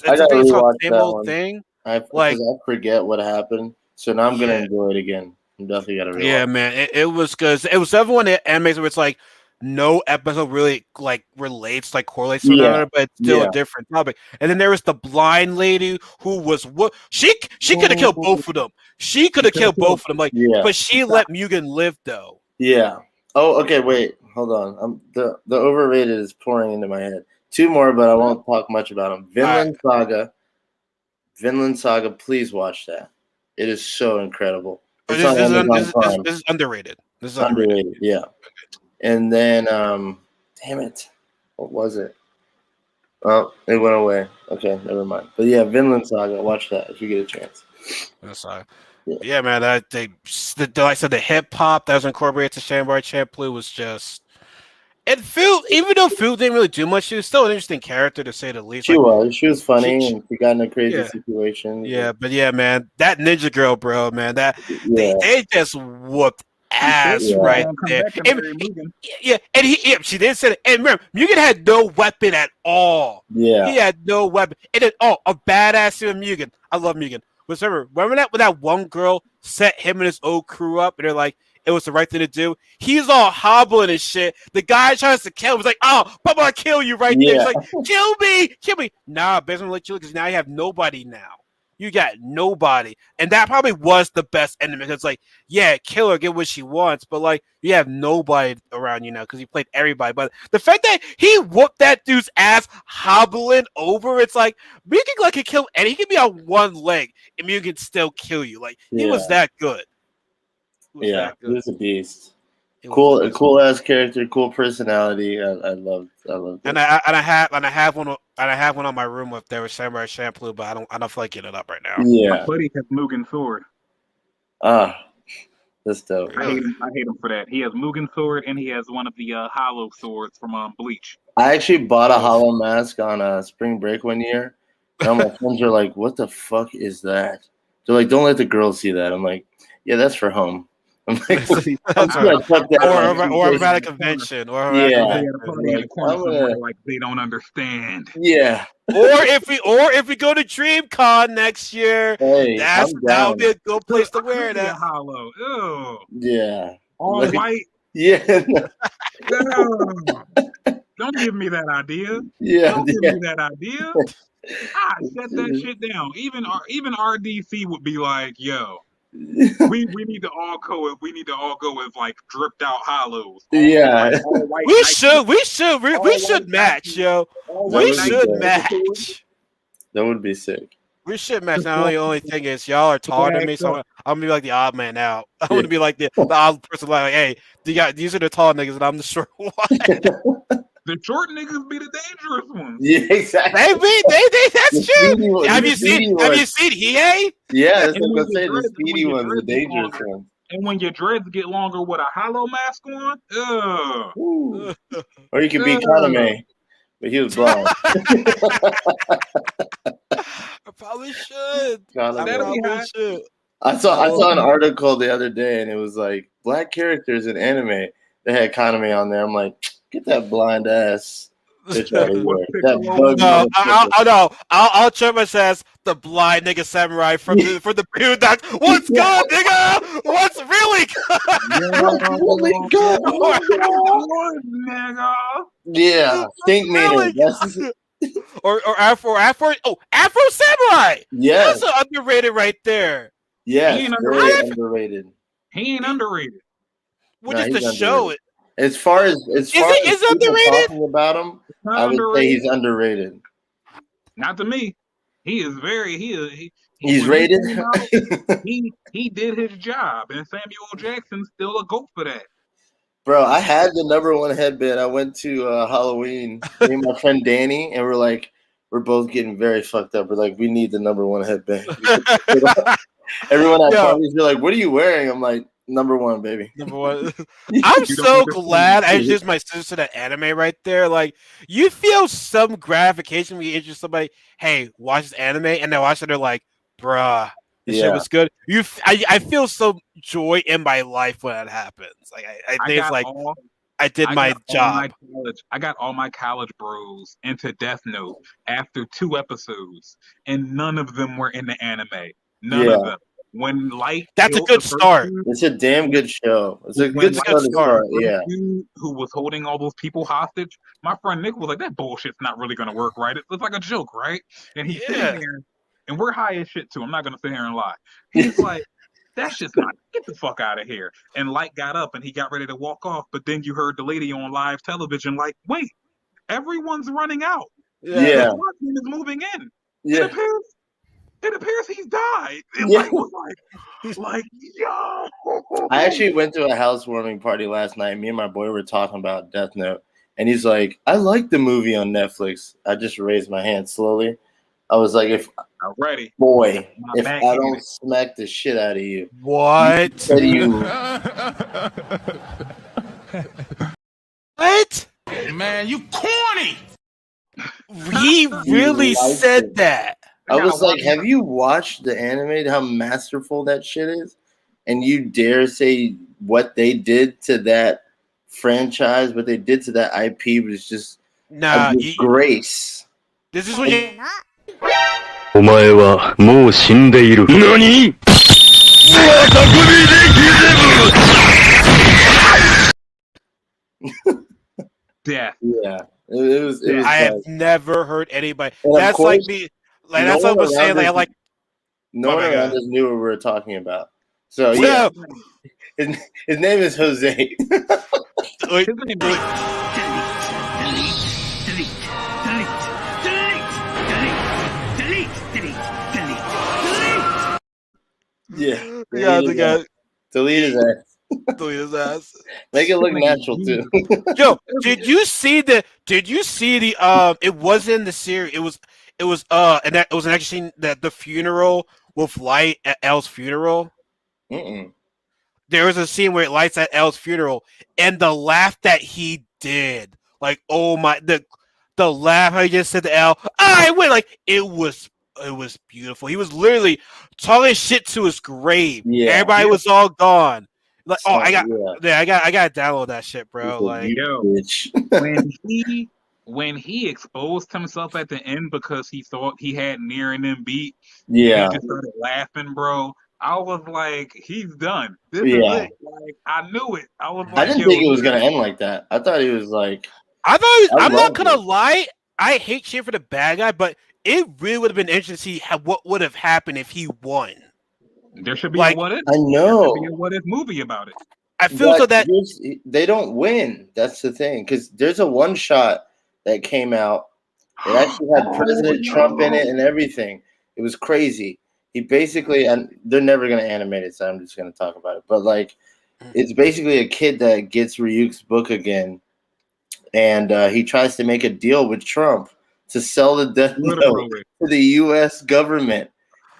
I I gotta think it's called rewatch same that old one. thing. Because Like I forget what happened, so now I'm gonna yeah. enjoy it again. I'm definitely gotta rewatch. Yeah, man, it was because it was everyone in animes where it's like no episode really like relates, like correlates to Yeah, another, but it's still a yeah. different topic. And then there was the blind lady who was what she could have killed Oh, both of them. She could have killed both of them, like, Yeah, but she let Mugen live though. yeah. Oh, okay. Wait, hold on. The overrated is pouring into my head. Two more, but I won't talk much about them. All right, Vinland Saga. Vinland Saga. Please watch that. It is so incredible. It's This, on this, is, un- Amazon this, Prime. this is underrated. This is underrated. Underrated, yeah. And then, damn it, what was it? Oh, it went away. Okay, never mind. But yeah, Vinland Saga. Watch that if you get a chance. That's Yeah. yeah, man. That like I said, the hip hop that was incorporated to Samurai Champloo was just. And Phil, even though Phil didn't really do much, she was still an interesting character to say the least. She was funny, she- and she got in a crazy yeah. situation. Yeah, but yeah, man, that Ninja Girl, bro, man, that Yeah. they just whooped ass Yeah. right Come there. back to marry Mugen. Yeah, and she did say it. And remember, Mugen had no weapon at all. Yeah. He had no weapon. And then, a badass human Mugen. I love Mugen. But remember that when that one girl set him and his old crew up, and they're like, it was the right thing to do. He's all hobbling and shit. The guy tries to kill him. He's like, "Oh, Papa, I'll kill you right there." Yeah. He's like, kill me." Nah, basically let you because now you have nobody now. You got nobody. And that probably was the best enemy because, like, yeah, kill her, get what she wants, but, like, you have nobody around you now because he played everybody. But the fact that he whooped that dude's ass hobbling over, it's like, Mugen like, can kill, and he can be on one leg, and Mugen can still kill you. Like, he was that good. Yeah, he was a beast. It was Cool ass character, cool personality. I loved it. And I have one on my room if there was Samurai Champloo, but I don't feel like getting it up right now. Yeah. My buddy has Mugen sword. That's dope. I hate him for that. He has Mugen sword and he has one of the hollow swords from Bleach. I actually bought a hollow mask on spring break one year. And all my friends are like, "What the fuck is that?" They're like, "Don't let the girls see that." I'm like, "Yeah, that's for home." I'm like, I'm gonna cut that or about a convention, like they don't understand. Yeah. or if we go to DreamCon next year, Hey, that would be a good place to wear that. Hollow. Ew. Yeah. All white. Yeah. No. Don't give me that idea. Yeah. Don't give me that idea. Shut that shit down. Even RDC would be like, "Yo, we need to all go. We need to all go with like dripped out hollows." Yeah. We should match, yo. We should match. That would be sick. We should match. Now the only thing is y'all are taller than me, so I'm gonna be like the odd man out. I'm gonna be like the odd person. Like, hey, these are the tall niggas, and I'm the short one. The short niggas be the dangerous ones. Yeah, exactly. They that's true. Have you seen Hiei? Yeah, that's what I'm gonna say. The speedy ones, the dangerous ones. And when your dreads get longer with a hollow mask on, or you could be Kaname, but he was blind. I probably should. Kaname. I saw an article the other day, and it was like black characters in anime. They had Kaname on there. I'm like, get that blind ass bitch out of here. That bug. I'll check my ass. The blind nigga samurai from the Pew Doc. What's good, nigga? What's really good? Nigga. Yeah, think meter. Or Afro. Oh, Afro Samurai. Yeah, that's underrated right there. Yeah, very underrated. He ain't underrated. What is the show? As far as is underrated talking about him, I would say he's underrated. Not to me. He is very he's rated. He did his job, and Samuel Jackson's still a GOAT for that. Bro, I had the #1 headband. I went to Halloween, me and my friend Danny, and we're both getting very fucked up. We're like, we need the #1 headband. Everyone at parties, they're like, "What are you wearing?" I'm like, #1, baby. #1. I'm so glad I introduced my sister to anime right there. Like, you feel some gratification when you introduce somebody, hey, watch this anime, and they watch it, they're like, bruh, this shit was good. I feel some joy in my life when that happens. Like, I think it's like I did my job. I got all my college bros into Death Note after 2 episodes, and none of them were in the anime. None of them. When Light, that's a good start. It's a damn good show. It's a good start. Yeah. Who was holding all those people hostage? My friend Nick was like, "That bullshit's not really gonna work, right? It's like a joke, right?" And he's sitting there, and we're high as shit too. I'm not gonna sit here and lie. He's like, "That's just not. Get the fuck out of here." And Light got up and he got ready to walk off, but then you heard the lady on live television like, "Wait, everyone's running out. Yeah, the is moving in. Yeah. It appears it appears he's died. It Yeah. was like, yo. I actually went to a housewarming party last night. Me and my boy were talking about Death Note, and he's like, "I like the movie on Netflix." I just raised my hand slowly. I was like, "If I'm ready. boy, My if I backhanded. don't smack the shit out of you, What? said you." What? Man, you corny. He really liked said it. that. I was gotta like, watch "Have you watched the anime? How masterful that shit is?" And you dare say what they did to that franchise, what they did to that IP was just a Nah, disgrace. this is what you. お前はもう死んでいる。何？ death. Yeah, it was. It was I have like, never heard anybody. And of That's like course, me. Like no that's what I one was saying. around Like I us- like. no Oh one my around God. us knew what we were talking about. So yeah, his name is Jose. Wait, His name is Yeah, yeah, the guy. delete his ass. Delete his ass. Make it look His name is natural Jesus. too. Yo, did you see the? Did you see the? It wasn't in the series. It was. And that it was actually scene that the funeral with Light at Elle's funeral. Mm-mm. There was a scene where it lights at Elle's funeral, and the laugh that he did, like, oh my, the laugh how he just said to Elle, I win, like it was beautiful. He was literally talking shit to his grave. Yeah. Everybody was all gone. Like, oh, I got, yeah. I got to download that shit, bro. Like, Yo, bitch. when he exposed himself at the end because he thought he had Near and them beat, Yeah, he just started laughing, bro. I was like, he's done. This is Yeah. it. Like, I knew it. I was I like, didn't yo, think it was gonna end like that. I thought he was like, I thought I I'm not loved gonna it. lie. I hate cheering for the bad guy, but it really would have been interesting to see what would have happened if he won. there should be Like, a what if. I There should know. be a what if movie about it. I feel But so that they don't win. That's the thing. Because there's a one shot that came out. It actually had Oh, President Trump in it and everything. It was crazy. He basically, and they're never gonna animate it, so I'm just gonna talk about it. But like, it's basically a kid that gets Ryuk's book again, and he tries to make a deal with Trump to sell the Death Note Literally. to the U.S. government,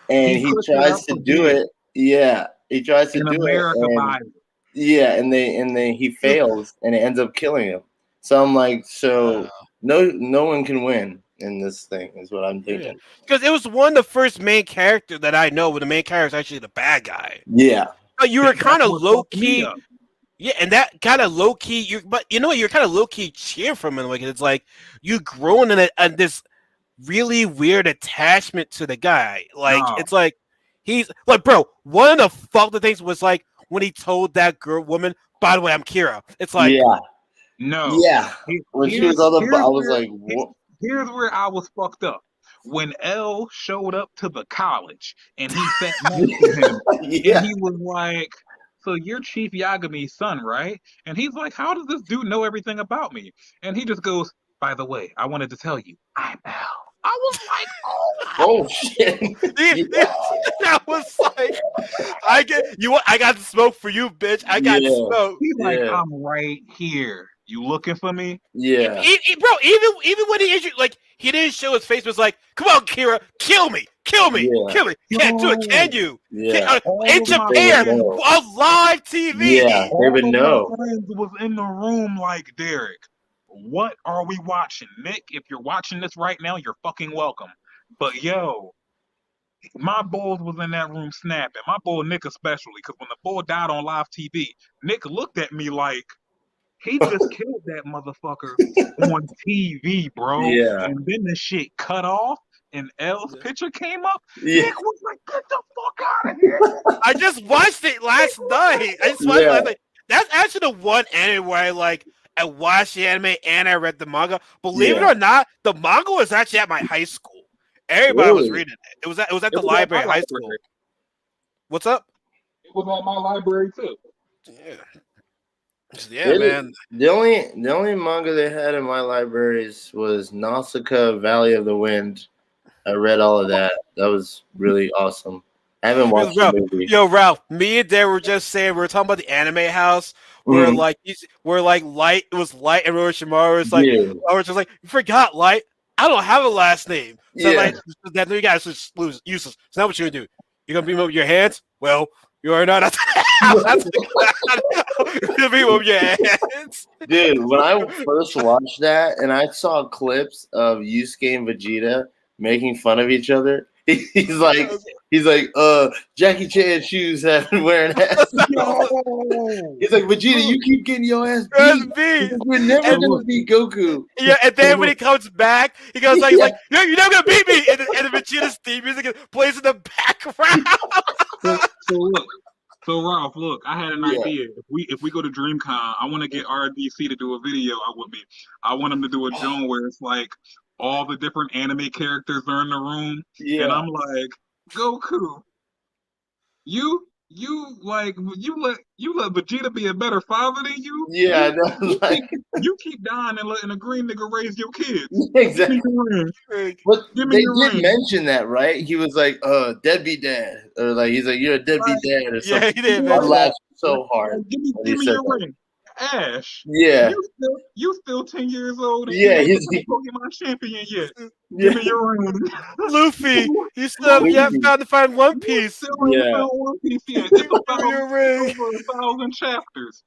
and he pushed it tries out to for do years. it. Yeah, he tries to And do America it, and buys it. yeah, and he fails, and it ends up killing him. So I'm like, so no one can win in this thing, is what I'm thinking. because it was one of the first main character that I know where the main character is actually the bad guy. Yeah, But you were That's kind of what low fucked me key. up. Yeah, and that kind of low key. But you know what? You're kind of low key cheer from him. Like it's like you grown in this really weird attachment to the guy. Like No. it's like he's like, bro. One of the fucked things was like when he told that woman, "By the way, I'm Kira." It's like, yeah, No. yeah. When she was on the, I was like, what? Here's where I was fucked up. When L showed up to the college and he sat next to him, Yeah, and he was like, so you're Chief Yagami's son, right? And he's like, how does this dude know everything about me? And he just goes, by the way, I wanted to tell you, I'm L. I was like, oh shit. Yeah. that was like, I get you. I got smoke for you, bitch. I got Yeah. smoke. he's like, Yeah. I'm right here. You looking for me? Yeah, Bro, even when he injured, like he didn't show his face. Was like, come on, Kira, kill me, Yeah. kill me. Can't do it, can you? yeah, In All of my Japan, friends- on live TV. yeah. They All would of know. my friends was in the room like, Derek, what are we watching? Nick, if you're watching this right now, you're fucking welcome. But yo, my boys was in that room snapping. My boy Nick especially, because when the boy died on live TV, Nick looked at me like he just killed that motherfucker on TV, bro. Yeah. And then the shit cut off and L's picture came up. Yeah. Nick was like, get the fuck out of here. I just watched it last night. I just watched it last night. That's actually the one anime where I watched the anime and I read the manga. Believe it or not, the manga was actually at my high school. Everybody was Really? reading it. It was at the was at library my at high library. school. What's up? It was at my library too. Yeah, Really? man. The only manga they had in my libraries was Nausicaa, Valley of the Wind, I read all of that. That was really awesome. I haven't watched the movie. Yo, Ralph, me and Dan were just saying we were talking about the anime house where Mhm. Light, it was Light and Orochimaru. It's like Yeah. I was just like, you forgot Light. I don't have a last name. So Yeah. like that you guys just lose useless. So now what you gonna do? You're gonna beam up your hands? Well, you are not you're gonna beam up your hands. Dude, when I first watched that and I saw clips of Yusuke and Vegeta making fun of each other, he's like, Jackie Chan shoes have been wearing ass. He's like, Vegeta, you keep getting your ass beat. We're never gonna beat Goku. Yeah, and then when he comes back, he goes like, he's like, you're never gonna beat me. And the Vegeta's theme music plays in the background. So Ralph, look, I had an idea. If we go to DreamCon, I want to get RDC to do a video with me. I want him to do a joint where it's like all the different anime characters are in the room, and I'm like, Goku, you let Vegeta be a better father than you. Yeah, you keep dying and letting a green nigga raise your kids. Exactly. But Give me they your did ring. mention that, right? He was like, deadbeat dad. Or like he's like, you're a deadbeat dad or something. Yeah, he did I mention that. laughed so hard. Give me your ring. Ash. Yeah. You still 10 years old and Yeah, you he's ain't Pokemon champion yet. Yeah. Give me your ring. Luffy, you still haven't found to find One Piece. Still ain't found One Piece yet. It's your ring. over 1,000 chapters.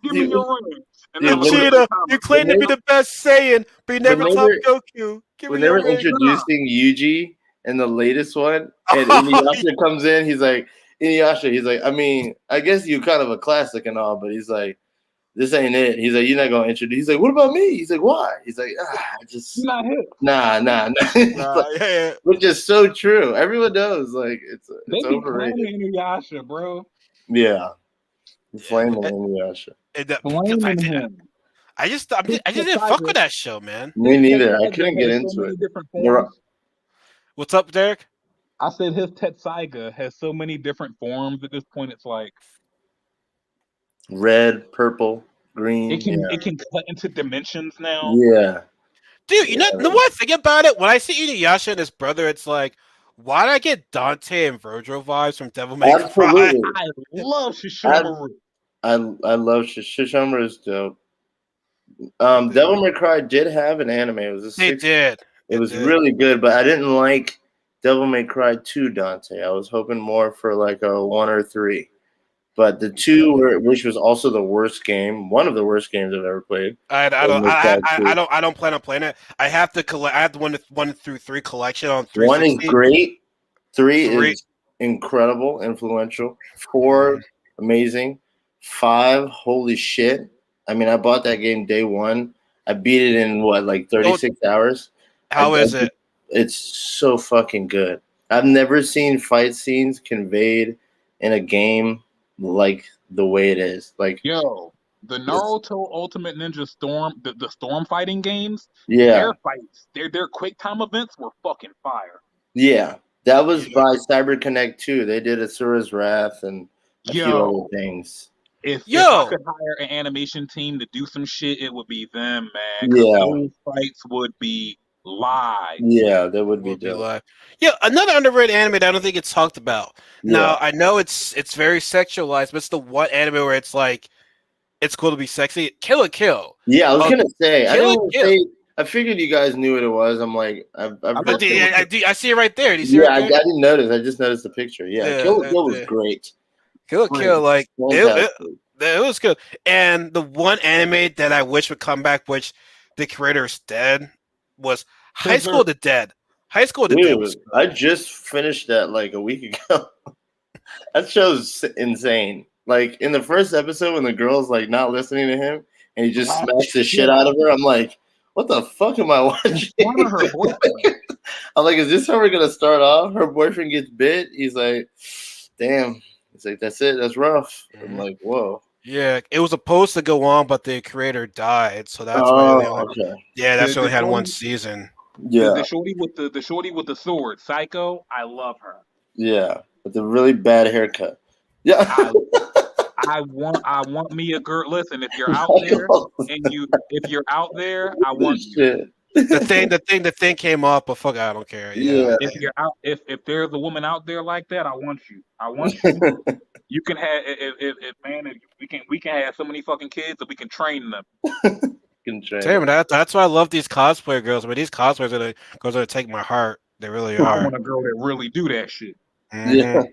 Give me your ring. And Dude, Vegeta, you claim to be the best Saiyan, but you never topped Goku. Give when me they your were ring. introducing Yuji in the latest one, and Inuyasha comes in, he's like, I mean, I guess you kind of a classic and all, but he's like, this ain't it. He's like, you're not gonna introduce. He's like, what about me? He's like, why? He's like, You're not hip. Nah. Which is so true. Everyone knows, like, it's overrated. Inuyasha, bro. Yeah, flaming Inuyasha. Flaming him. I just didn't fuck with that show, man. Me neither. I couldn't get into it. What's up, Derek? I said his Tetsaiga has so many different forms at this point. It's like red, purple, green. It can cut into dimensions now. Yeah. Dude, you know one thing about it? When I see Inuyasha and his brother, it's like, why did I get Dante and Virgil vibes from Devil May Cry? I love Shishomaru. I love Shishomaru is dope. Devil May Cry did have an anime. It was It was really good, but I didn't like Devil May Cry 2 Dante. I was hoping more for like a 1 or 3. But the 2, which was also the worst game, one of the worst games I've ever played. I don't plan on playing it. I have to collect. I have the 1 through 3 collection on 360. 1 is great. 3 is incredible, influential. 4, amazing. 5, holy shit. I mean, I bought that game day 1. I beat it in what, like 36 hours. How is it? It's so fucking good. I've never seen fight scenes conveyed in a game like the way it is. Like, yo, the Naruto Ultimate Ninja Storm, the storm fighting games, their fights, their quick time events were fucking fire. Yeah, that was by CyberConnect too. They did Asura's Wrath and a few other things. If I could hire an animation team to do some shit, it would be them, man. Those fights would be live. Yeah, that would be dope. Live. Yeah, another underrated anime that I don't think it's talked about. Yeah. Now I know it's very sexualized, but it's the one anime where it's like it's cool to be sexy. Kill la Kill. Yeah, I was gonna say. I figured you guys knew what it was. I'm like, I see it right there. Do you see I didn't notice. I just noticed the picture. Yeah, Kill la Kill was great. Kill la Kill, like it was good. And the one anime that I wish would come back, which the creator is dead, was High School of the Dead. High School of the Dead was good. I just finished that like a week ago. That show's insane. Like in the first episode when the girl's like not listening to him and he just smashed the shit out of her, I'm like, what the fuck am I watching? I'm like, is this how we're gonna start off? Her boyfriend gets bit. He's like, damn. He's like, that's it. That's rough. I'm like, whoa. Yeah, it was supposed to go on, but the creator died, so that's why. Yeah, that's only had 1 season. Yeah, the shorty with the sword, Psycho. I love her. Yeah, with the really bad haircut. Yeah, I want me a girl. Listen, if you're out there, I want you. The thing came up, but fuck, I don't care. Yeah. If you're out, if there's a woman out there like that, I want you. I want you. You can have if man, if we can have so many fucking kids that we can train them. Damn, that's why I love these cosplayer girls. But these cosplayers are gonna take my heart. They really I are. want a girl that really do that shit. Yeah.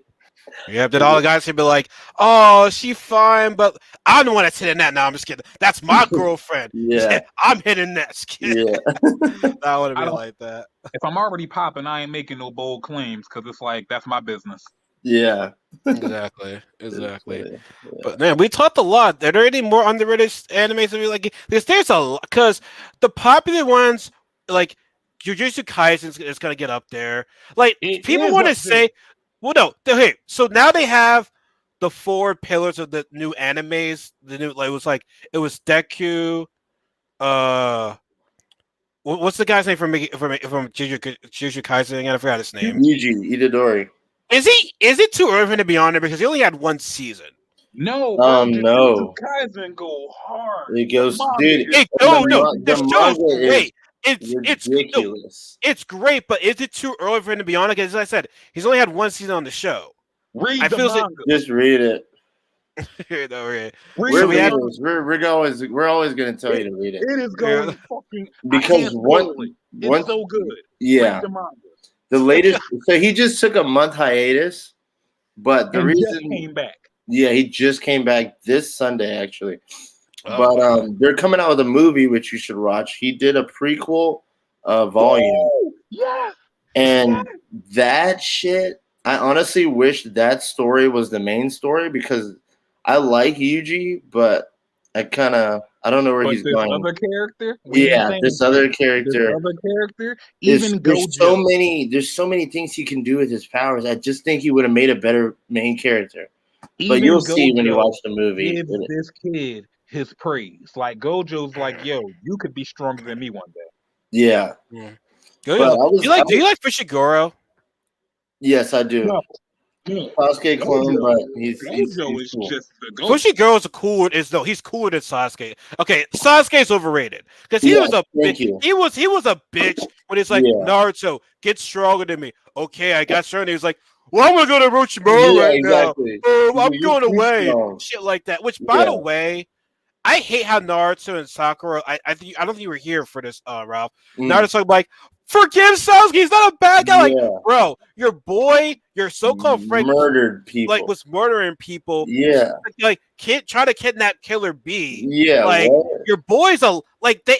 Yeah, then all the guys can be like, "Oh, she fine," but I'm the one that's hitting that. No, I'm just kidding. That's my girlfriend. Yeah. I'm hitting that. Yeah. I want to I be don't- like that. If I'm already popping, I ain't making no bold claims because it's like that's my business. Yeah. Exactly. Exactly. Yeah. But man, we talked a lot. Are there any more underrated animes that we like? Because there's a lot. Because the popular ones, like Jujutsu Kaisen, is gonna get up there. Like It people is want to up there. say, well, no. Okay, so now they have the 4 pillars of the new animes. The new, like, it was Deku. What's the guy's name from Jujutsu Kaisen again? I forgot his name. Yuji Itadori. Is it too early for him to be on there because he only had 1 season? No, bro. No. Jujutsu Kaisen go hard. It goes, The manga dude. is- The show's manga great. is ridiculous. It's great, but is it too early for him to be on it? Because as I said, he's only had 1 season on the show. Read I the feel like- manga. Just read it. No, okay. Read We're the we have- manga. readers. We're always going to tell you to read it It is going Yeah. fucking because I can't spoil it. It's once so good. yeah, Read the manga. the latest. So he just took a month hiatus, but the And just reason came back. yeah, he just came back this Sunday actually. Oh, But wow. they're coming out with a movie which you should watch. He did a prequel volume, Oh, yes. and that shit. I honestly wish that story was the main story because I like Yuji, but I don't know where But he's this going. other character, we ain't Yeah, saying this it. other This character. other character, There's even Gojo. there's so many things he can do with his powers. I just think he would have made a better main character. But even you'll see when you Gojo watch the movie. gives this kid his praise. Like Gojo's like, yo, you could be stronger than me one day. Yeah. Go But ahead. Do you like Fushiguro? Yes, I do. No. Sasuke clone, Gojo- but he's Gojo is cool. just the Gojo. Fushiguro he's cooler than Sasuke. Okay, Sasuke's overrated because he Yeah, was a thank bitch. you. He was a bitch when he's like, Yeah. Naruto, get stronger than me. Okay, I got stronger. He was like, well, I'm gonna go to Orochimaru Yeah, right exactly. now. I'm You're going too away. strong. Shit like that. Which, by the Yeah. way, I hate how Naruto and Sakura. I don't think you were here for this, Ralph. Mm. Naruto's like, forgive Sasuke. He's not a bad guy. Yeah. Like, bro, your boy, your so-called friend, murdered people. like was murdering people. Yeah. Like try to kidnap Killer B. Yeah. Like what? your boys are like they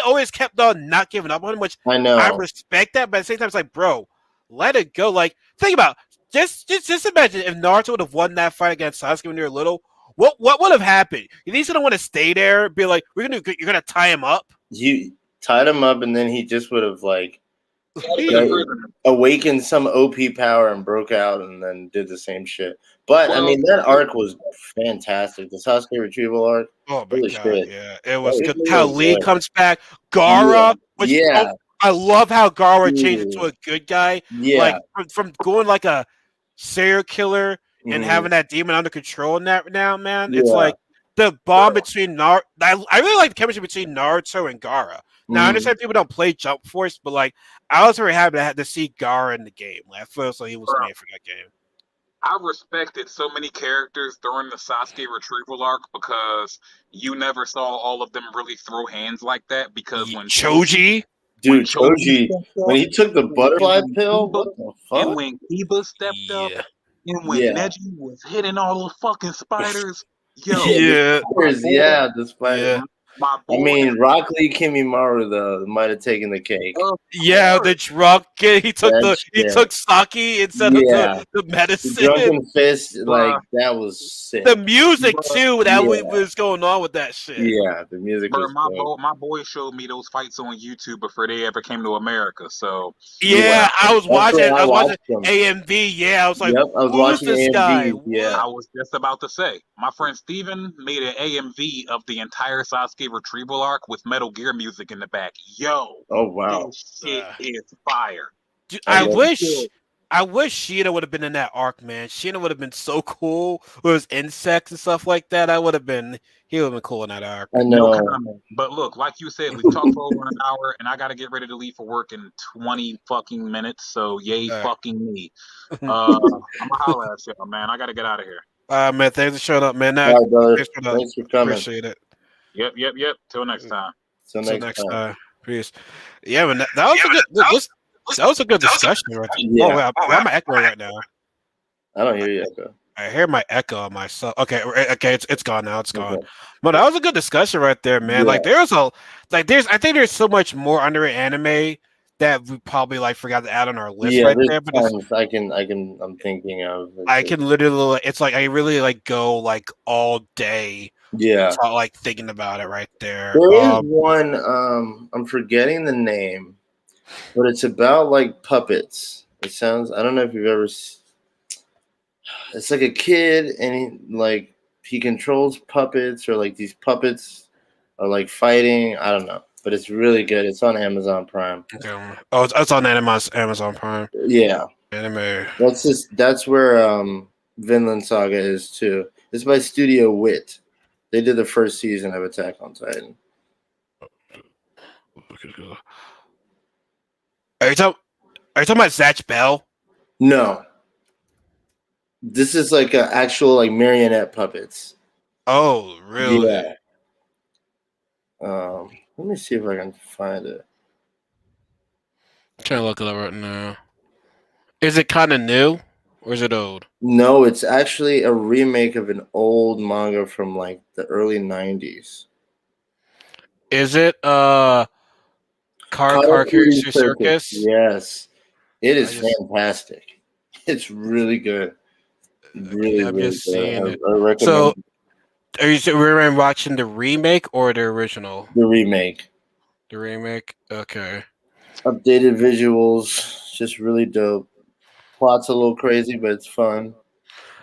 always kept on not giving up on him, which I know. I respect that, but at the same time it's like, bro, let it go. Like think about just imagine if Naruto would have won that fight against Sasuke when you were little. What would have happened? He's gonna want to stay there, be like, you're gonna tie him up. You tied him up, and then he just would have like Yeah. awakened some OP power and broke out, and then did the same shit. But I mean, that arc was fantastic. The Sasuke retrieval arc. Oh my Holy god, shit. yeah, it was It good. really How was Lee good. comes back, Gara, which Yeah. I love how Gara changed Dude. into a good guy. Yeah. Like from going like a serial killer and Mhm. having that demon under control now, man. It's Yeah. like the bond between I really like the chemistry between Naruto and Gara. Now I Mhm. understand people don't play Jump Force, but like I was very happy to see Gara in the game. Like, I feel like he was made for that game. I respected so many characters during the Sasuke retrieval arc because you never saw all of them really throw hands like that. Because when Choji, Dude, Choji, stepped when he took the butterfly when pill, Kiba- what the and fuck? when Kiba stepped up, yeah, and when Yeah. Neji was hitting all those fucking spiders, yo, yeah, Yeah, the spider. yeah. my boy. I mean, Rock Lee Kimimaru though might have taken the cake. of Yeah, course. the drunk kid. He took That he shit. took sake instead Yeah. of the The medicine. drunken fist, like that was sick. The music too that Yeah. was going on with that shit. Yeah, the music Bro, was dope. my boy showed me those fights on YouTube before they ever came to America. So Yeah, I was That's watching. where I was watching watched them. AMV. Yeah, I was like, Yep, I was who's watching this guy? AMV. Yeah. I was just about to say, my friend Steven made an AMV of the entire Sasuke retrieval arc with Metal Gear music in the back. Yo, Oh wow. this shit Uh, is fire. Dude, I I love wish I wish Sheena would have been in that arc, man. Sheena would have been so cool with his insects and stuff like that. He would have been cool in that arc. I No know. comment. But look, like you said, we've talked for over an hour, and I got to get ready to leave for work in 20 fucking minutes. So yay Uh, fucking me. I'm gonna holler at y'all, man. I got to get out of here. man, thanks for showing up, man. All right, brother. Thanks for the, Thanks for coming. appreciate it. Yep. Till next time. Till Till next next time. time. Peace. Yeah, man, that was a good. That was a good discussion right there. Yeah. Oh, why am I echoing right now? I don't hear you, Echo. I hear my echo on myself. Okay, it's gone now. It's gone. Okay. But that was a good discussion right there, man. Yeah. Like I think there's so much more underrated anime that we probably like forgot to add on our list Yeah, right there's there. But tons I'm thinking of. I can literally, it's like I really like go like all day, Yeah. like thinking about it right there. There is one, I'm forgetting the name, but it's about like puppets. It sounds, I don't know if you've ever, it's like a kid and he controls puppets, or like these puppets are like fighting. I don't know, but it's really good. It's on Amazon Prime. Oh, it's on Amazon Prime. Yeah. Anime. That's where Vinland Saga is too. It's by Studio Wit. They did the first season of Attack on Titan. Are you talking about Zatch Bell? No. This is like an actual like marionette puppets. Oh, really? Yeah. Let me see if I can find it. I'm trying to look it up right now. Is it kind of new or is it old? No, it's actually a remake of an old manga from like the early 90s. Is it Car Curiosity Circus? Yes. It is fantastic. It's really good. Really, I'm really just good. seeing it. I recommend So, are you watching the remake or the original? the remake. The remake. Okay. Updated visuals, just really dope. Plot's a little crazy, but it's fun.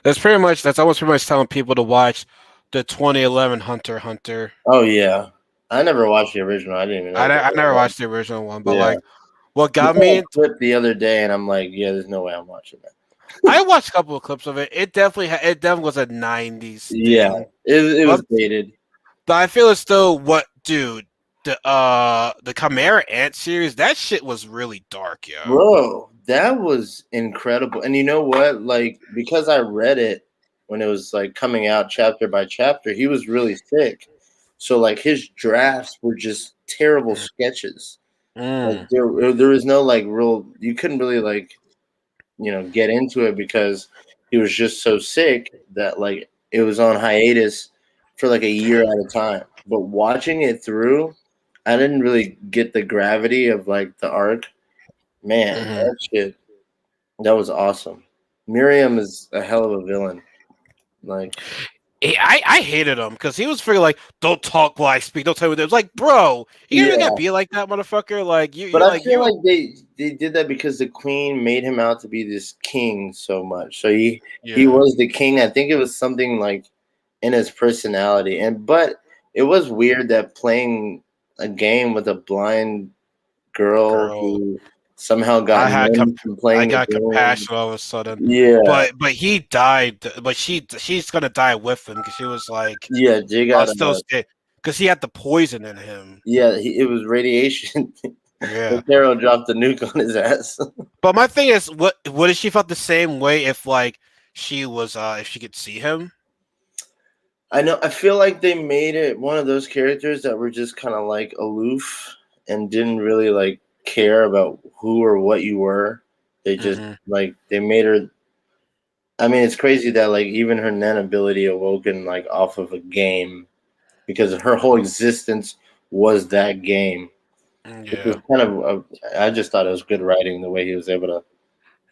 That's almost pretty much telling people to watch the 2011 Hunter x Hunter. Oh yeah, I never watched the original. I didn't even know. I never watched the original one, but Yeah. like, what got You me? saw a clip the other day, and I'm like, yeah, there's no way I'm watching that. I watched a couple of clips of it. It definitely was a 90s thing. Yeah, it was dated. But I feel as though the Chimera Ant series, that shit was really dark, yo. Bro, that was incredible. And you know what? Like, because I read it when it was like coming out chapter by chapter, he was really thick. So like his drafts were just terrible sketches. Like there was no like real, you couldn't really like, get into it because he was just so sick that like it was on hiatus for like a year at a time. But watching it through, I didn't really get the gravity of like the arc. Man, that was awesome. Miriam is a hell of a villain. Like, I hated him because he was figuring like, don't talk while I speak, don't tell me what it was like, bro, you really gotta be like that, motherfucker. Like you, but I feel like they did that because the queen made him out to be this king so much. So he was the king. I think it was something like in his personality, but it was weird that playing a game with a blind girl. Who somehow got I got compassion all of a sudden. Yeah, but he died. But she's gonna die with him because she was like, Jay got still because he had the poison in him. Yeah, it was radiation. Yeah, Carol dropped the nuke on his ass. But my thing is, what if she felt the same way if like she was if she could see him? I know. I feel like they made it one of those characters that were just kind of like aloof and didn't really like care about who or what you were. They just like they made her. I mean, it's crazy that like even her Nen ability awoken like off of a game because her whole existence was that game. Yeah, kind of. I just thought it was good writing the way he was able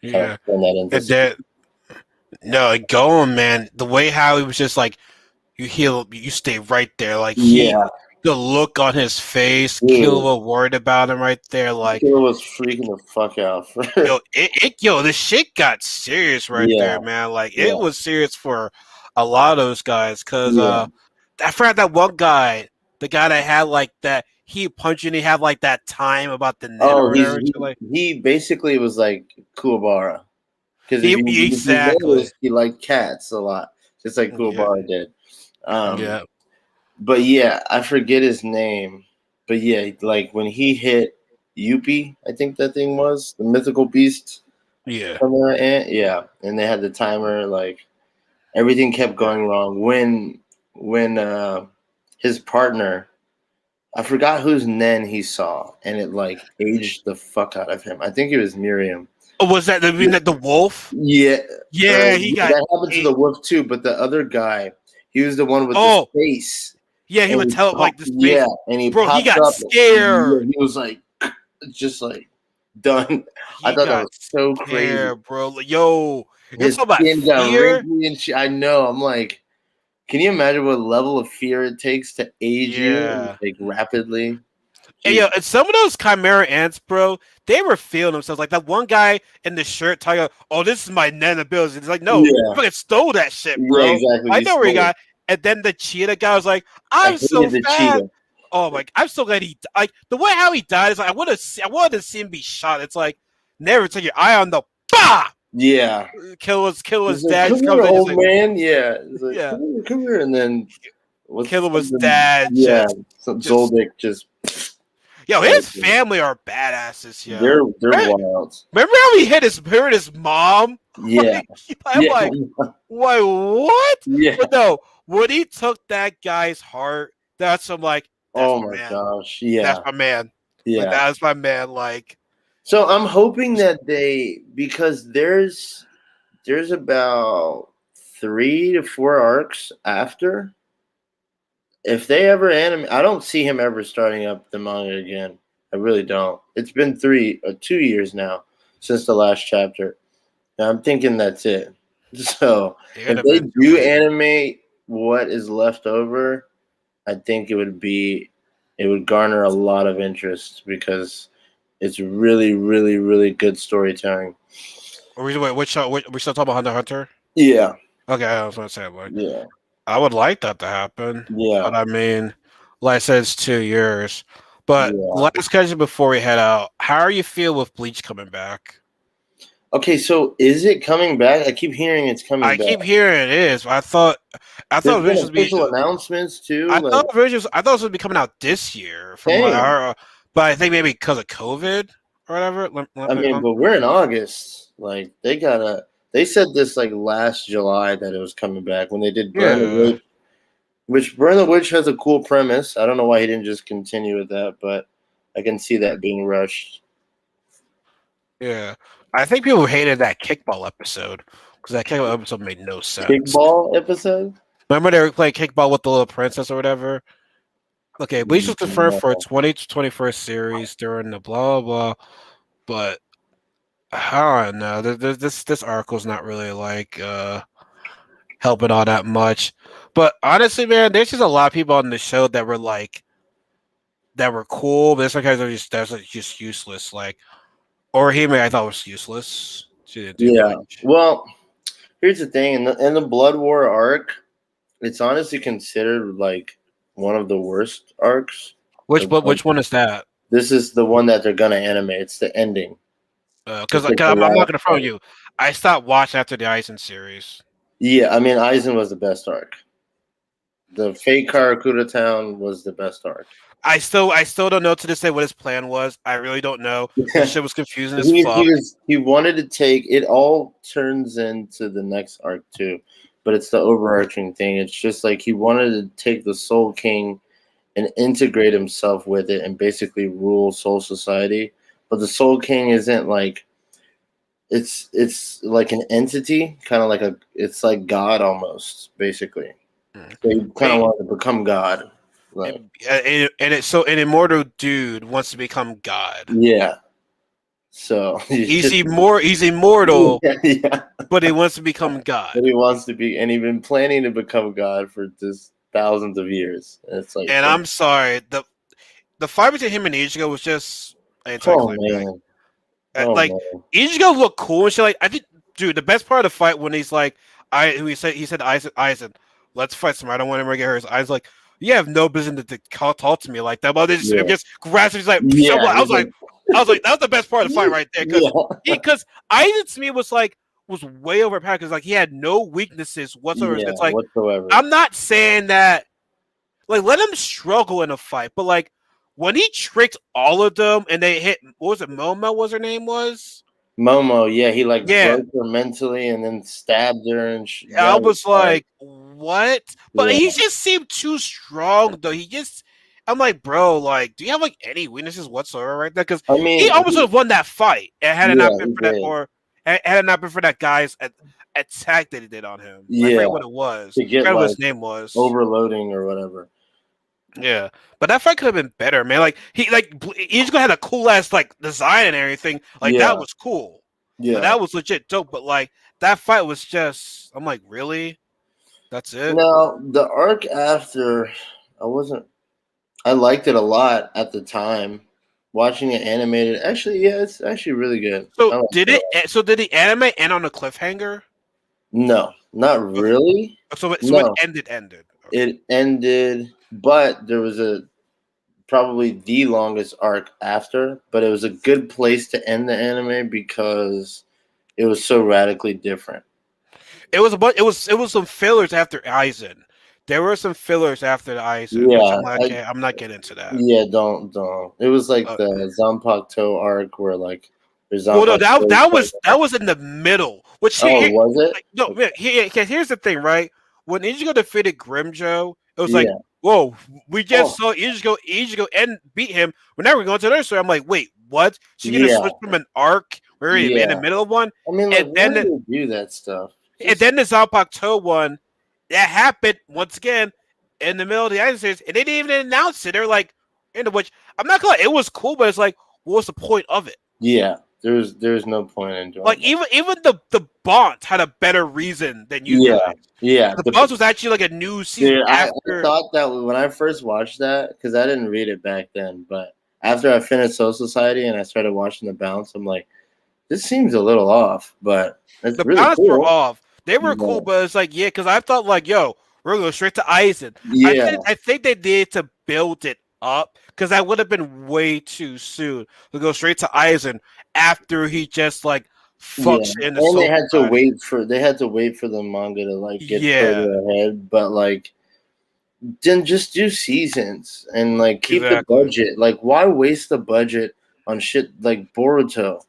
to kind of turn that into. No, going man. The way how he was just like, you heal, you stay right there. Like the look on his face, Killer was worried about him right there. Like Killer was freaking the fuck out. This shit got serious right there, man. Like it was serious for a lot of those guys. Cause I forgot that one guy, the guy that had like that. He punched and he had like that time about the net or whatever. He basically was like Kuwabara. Because if you exactly. noticed, he liked cats a lot, just like Kuwabara did. Yeah. But yeah, I forget his name. But yeah, like when he hit Yuppie, I think that thing was the mythical beast. Yeah. From there, and they had the timer. Like everything kept going wrong. When his partner, I forgot whose Nen he saw, and it like aged the fuck out of him. I think it was Miriam. Oh, was that the wolf? Yeah, Yeah, he got. that happened to the wolf too. But the other guy, he was the one with the space. Yeah, he And would tell him like the space. Yeah, and he Bro, he popped got up. scared. He was like, just like done. I He thought that got was so crazy. scared, bro. Like, yo, it's His all about skin got fear. wrinkly and shit. I know. I'm like, can you imagine what level of fear it takes to age you like rapidly? And, yo, and some of those chimera ants, bro, they were feeling themselves. Like that one guy in the shirt talking, "Oh, this is my nana ability." It's like, no, you fucking stole that shit, bro. Yeah, exactly. I know where he got. And then the cheetah guy was like, "I'm so the fast." cheetah. Oh my! I'm so glad he like the way how he died is like I wanted to see him be shot. It's like never take your eye on the bah. Yeah, kill his like, dad. Come here, old man. Yeah, like, yeah. Come here, and then kill his dad. Yeah, Zoldyck just. Yo, his family are badasses. Yo, they're wild. Remember how he hit his mom? Yeah, I'm like, wait, what? Yeah, but no, when he took that guy's heart, that's I'm like, oh my gosh, yeah, that's my man. Yeah, like, that's my man. Like, so I'm hoping that because there's about 3 to 4 arcs after. If they ever animate, I don't see him ever starting up the manga again. I really don't. It's been 2 years now since the last chapter. And I'm thinking that's it. So if they do animate what is left over, I think it would garner a lot of interest because it's really, really, really good storytelling. Wait, we still talking about Hunter x Hunter? Yeah. Okay, I was gonna say like, yeah. I would like that to happen. Yeah. But I mean, like I said, it's 2 years. But last question before we head out, how are you feel with Bleach coming back? Okay, so is it coming back? I keep hearing it's coming back. I keep hearing it is. I thought There's official announcements too. I thought it was be coming out this year from what I heard, but I think maybe because of COVID or whatever. I mean, but we're in August. Like they said this like last July that it was coming back when they did Burn the Witch, which Burn the Witch has a cool premise. I don't know why he didn't just continue with that, but I can see that being rushed. Yeah, I think people hated that kickball episode because that kickball episode made no sense. Kickball episode? Remember they were playing kickball with the little princess or whatever? Okay, Bleach was confirmed for a 20 to 21st series during the blah blah blah, but I don't know. This article's not really like helping all that much. But honestly, man, there's just a lot of people on the show that were like that were cool, but some guys are just useless. Like Orihime, I thought was useless. She didn't do much. Well, here's the thing: in the Blood War arc, it's honestly considered like one of the worst arcs. Which one is that? This is the one that they're gonna animate. It's the ending. Because I'm not gonna front you. I stopped watching after the Aizen series. Yeah, I mean Aizen was the best arc. The fake Karakura Town was the best arc. I still don't know to this day what his plan was. I really don't know. This shit was confusing as fuck. He wanted to take it. All turns into the next arc too, but it's the overarching thing. It's just like he wanted to take the Soul King and integrate himself with it and basically rule Soul Society. But the Soul King isn't like it's like an entity, kind of like it's like God almost, basically. So he kind of wanted to become God. Right. An immortal dude wants to become God. Yeah. So he's immortal, but he wants to become God. But he wants to be, and he's been planning to become God for just thousands of years. And it's like, and I'm sorry, the fight between him and Ichigo was just man. Ichigo looked cool and shit. Like I think, dude, the best part of the fight when he's like, he said to Aizen, let's fight some. I don't want him to get hurt. I was like, you have no business to talk to me like that. But they just grabs him. He's like, I was like, that was the best part of the fight right there. Because Aizen to me was like, was way overpowered because like he had no weaknesses whatsoever. Yeah, It's like whatsoever. I'm not saying that like let him struggle in a fight, but like when he tricked all of them and they hit what was it, Momo was her name was? Momo, yeah, he like Yeah. broke her mentally and then stabbed her and I was like, what? But yeah, he just seemed too strong though. I'm like, bro, like, do you have like any weaknesses whatsoever right there? Because I he mean, almost would have won that fight and had it yeah, not been he for that, did. or had it not been for that guy's attack that he did on him. I Yeah, forget what it was. to I get forgot what like his name was. overloading or whatever. Yeah, but that fight could have been better, man. Like he just had a cool ass like design and everything. Like Yeah, that was cool. yeah. Like, that was legit dope. But like that fight was just, I'm like, really? That's it? Now the arc after, I liked it a lot at the time. Watching it animated, actually, yeah, it's actually really good. I So like did it. it? So did the anime end on a cliffhanger? No, not Okay. really. So it No, ended. Okay. it ended, but there was probably the longest arc after, but it was a good place to end the anime because it was so radically different. It was a bunch. It was some fillers after Aizen. There were some fillers after the Aizen, which Yeah, I'm not getting into that. yeah, don't. It was like Uh, the Zanpakuto arc where like there's well, no, Zanpakuto. that was in the middle. Which Oh, was it? like, no, man, here's the thing, right? When Ichigo defeated Grimjo, it was like, Yeah. whoa, we just Oh. saw Ichigo and beat him. But now we're going to another story. I'm like, wait, what? She's gonna Yeah. switch from an arc where we're in the Yeah. middle of one, I mean, like, and why then do they do that stuff? and then the Zanpakuto one that happened once again in the middle of the Iron Series, and they didn't even announce it. They're like, into which I'm not gonna lie, it was cool, but it's like, what was the point of it? Yeah, there's no point in doing Like that. even the Bont had a better reason than you Yeah, guys. yeah. The Bont was actually like a new season Dude, I after. thought that when I first watched that, because I didn't read it back then, but after I finished Soul Society and I started watching The Bounce, I'm like, this seems a little off, but it's The really Bonts were cool. off. They were Yeah. cool, but it's like, yeah, because I thought like, yo, we're gonna go straight to Aizen. Yeah, I think they did to build it up because that would have been way too soon to go straight to Aizen after he just like fucks in the and Soul Society. they had to wait for the manga to like get Yeah. further ahead, but like then just do seasons and like keep Exactly. the budget. Like, why waste the budget on shit like Boruto?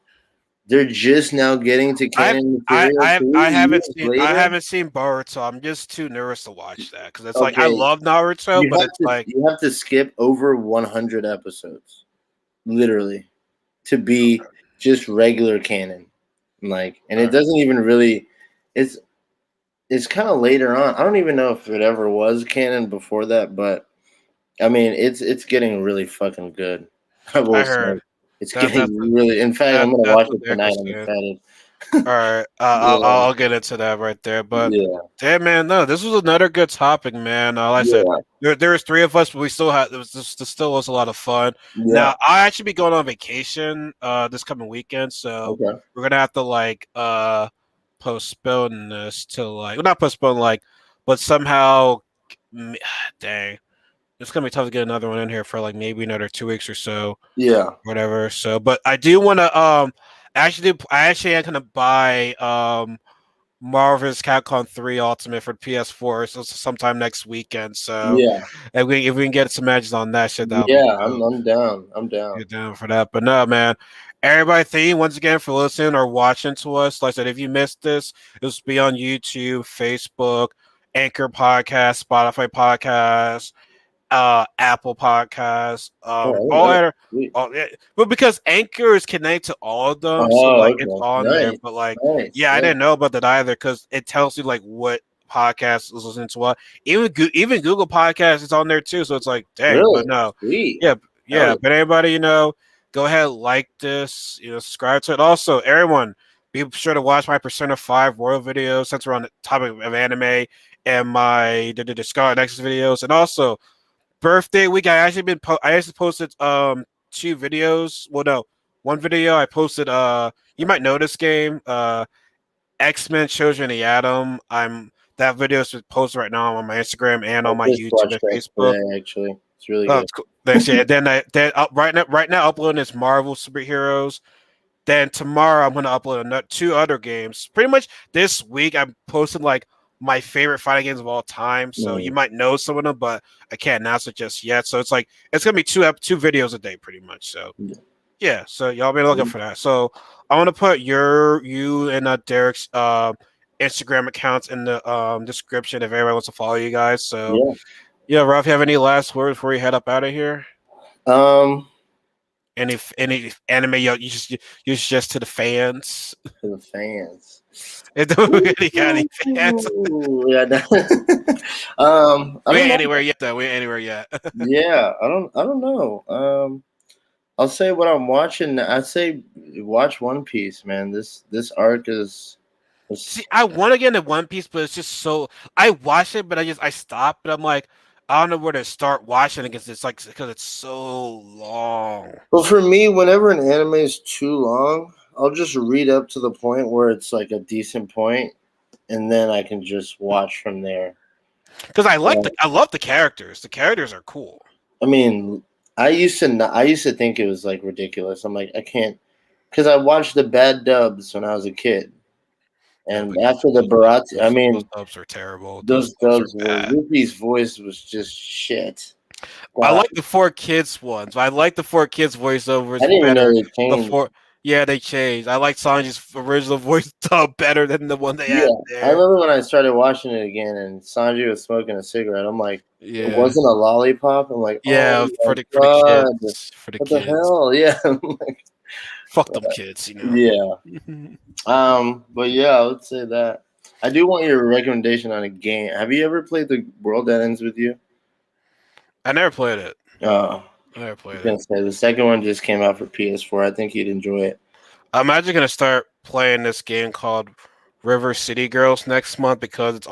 They're just now getting to canon material. I haven't 3 years seen later? Boruto. I'm just too nervous to watch that because it's like I Okay, love Naruto, but it's like you have to skip over 100 episodes, literally, to be just regular canon. Like, and it doesn't even really. It's kind of later on. I don't even know if it ever was canon before that, but I mean, it's getting really fucking good. I will I say heard. it's That's getting really. In fact, I'm gonna that's watch what it Dick tonight. was I'm saying. excited. All right, I'll get into that right there. But Yeah, damn, man, no, this was another good topic, man. Like I said, there was three of us, but we still had this still was a lot of fun. yeah. Now I actually be going on vacation this coming weekend, so Okay. we're gonna have to like postpone this to like well, not postpone like, but somehow, dang, it's gonna be tough to get another one in here for like maybe another 2 weeks or so. Yeah. Whatever. So, but I do want to I actually am gonna buy Marvel's Capcom 3 Ultimate for PS4 so sometime next weekend. So, Yeah. if we can get some matches on that shit, that'll Yeah. be cool. I'm down. I'm down. Get down for that. But no, man. Everybody, thank you once again for listening or watching to us. Like I said, if you missed this, this will be on YouTube, Facebook, Anchor Podcast, Spotify Podcast, Apple Podcasts, but because Anchor is connected to all of them, so like it's on there. But like, I didn't know about that either because it tells you like what podcast is listening to what. Even Google Podcasts is on there too, so it's like, dang, Really? but no, Sweet. yeah. But anybody, go ahead, like this, subscribe to it. Also, everyone, be sure to watch my Persona 5 Royal videos since we're on the topic of anime and my the Scarlet Nexus videos, and also birthday week. I actually posted 2 videos. Well, no, one video I posted. You might know this game. X-Men Children of the Atom. That video is posted right now on my Instagram and on my YouTube and Facebook. Today, actually, it's really good. Cool. Thanks. Yeah. Then right now uploading is Marvel superheroes. Then tomorrow I'm gonna upload another 2 other games. Pretty much this week I'm posting like my favorite fighting games of all time. So you might know some of them, but I can't announce it just yet. So it's like it's gonna be two videos a day, pretty much. So yeah, so y'all be looking for that. So I want to put you and Derek's Instagram accounts in the description if everybody wants to follow you guys. So yeah, Ralph, you have any last words before you head up out of here? Any anime you just to the fans? To the fans. It don't really got any fans. Yeah. We ain't anywhere yet, though. We ain't anywhere yet. Yeah, I don't know. I'll say what I'm watching. I say watch One Piece, man. This arc is. See, I want to get into One Piece, but it's just so. I watch it, but I stop. But I'm like, I don't know where to start watching it because it's so long. Well, for me, whenever an anime is too long, I'll just read up to the point where it's like a decent point, and then I can just watch from there. Because I love the characters. The characters are cool. I mean, I used to think it was like ridiculous. I'm like, I can't, because I watched the bad dubs when I was a kid, and after the Baratie, I mean, those dubs are terrible. Those dubs were Luffy's voice was just shit. God. I like the 4Kids ones. I like the 4Kids voiceovers. I didn't even know they changed. Yeah, they changed. I like Sanji's original voice dub better than the one they had there. I remember when I started watching it again, and Sanji was smoking a cigarette. I'm like, it wasn't a lollipop. I'm like, yeah, for the kids. For the what kids. the hell? Yeah. Like, fuck them kids, you know. Yeah. But yeah, I would say that. I do want your recommendation on a game. Have you ever played The World That Ends With You? I never played it. Oh. I never played it. I was gonna say, the second one just came out for PS4. I think you'd enjoy it. I'm actually gonna start playing this game called River City Girls next month because it's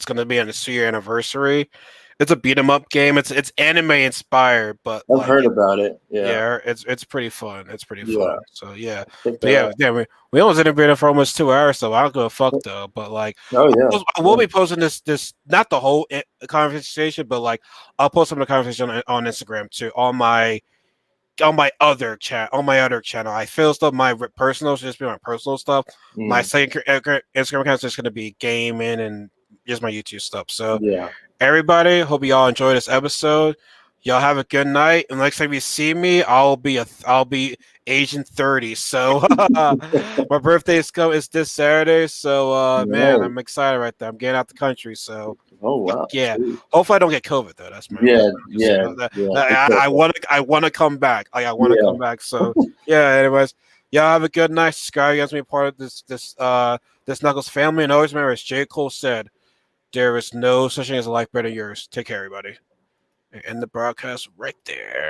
gonna be on its 2-year anniversary. It's a beat 'em up game. It's anime inspired, but I've heard about it. Yeah, it's pretty fun. It's pretty fun. So yeah, but we almost interviewed for almost 2 hours, so I don't give a fuck though. But like, I will be posting this not the whole conversation, but like I'll post some of the conversation on Instagram too on my other channel. I feel stuff my personal should just be my personal stuff. My second Instagram account is just gonna be gaming and just my YouTube stuff. So everybody, hope you all enjoy this episode. Y'all have a good night. And next time you see me, I'll be Asian 30. So my birthday is this Saturday. So man, I'm excited right there. I'm getting out the country. So yeah. Hopefully I don't get COVID though. That's my I want to come back. Like I want to come back. So yeah. Anyways, y'all have a good night. Subscribe. You guys be a part of this Knuckles family. And always remember, as J. Cole said, there is no such thing as a life better than yours. Take care, everybody. And end the broadcast right there.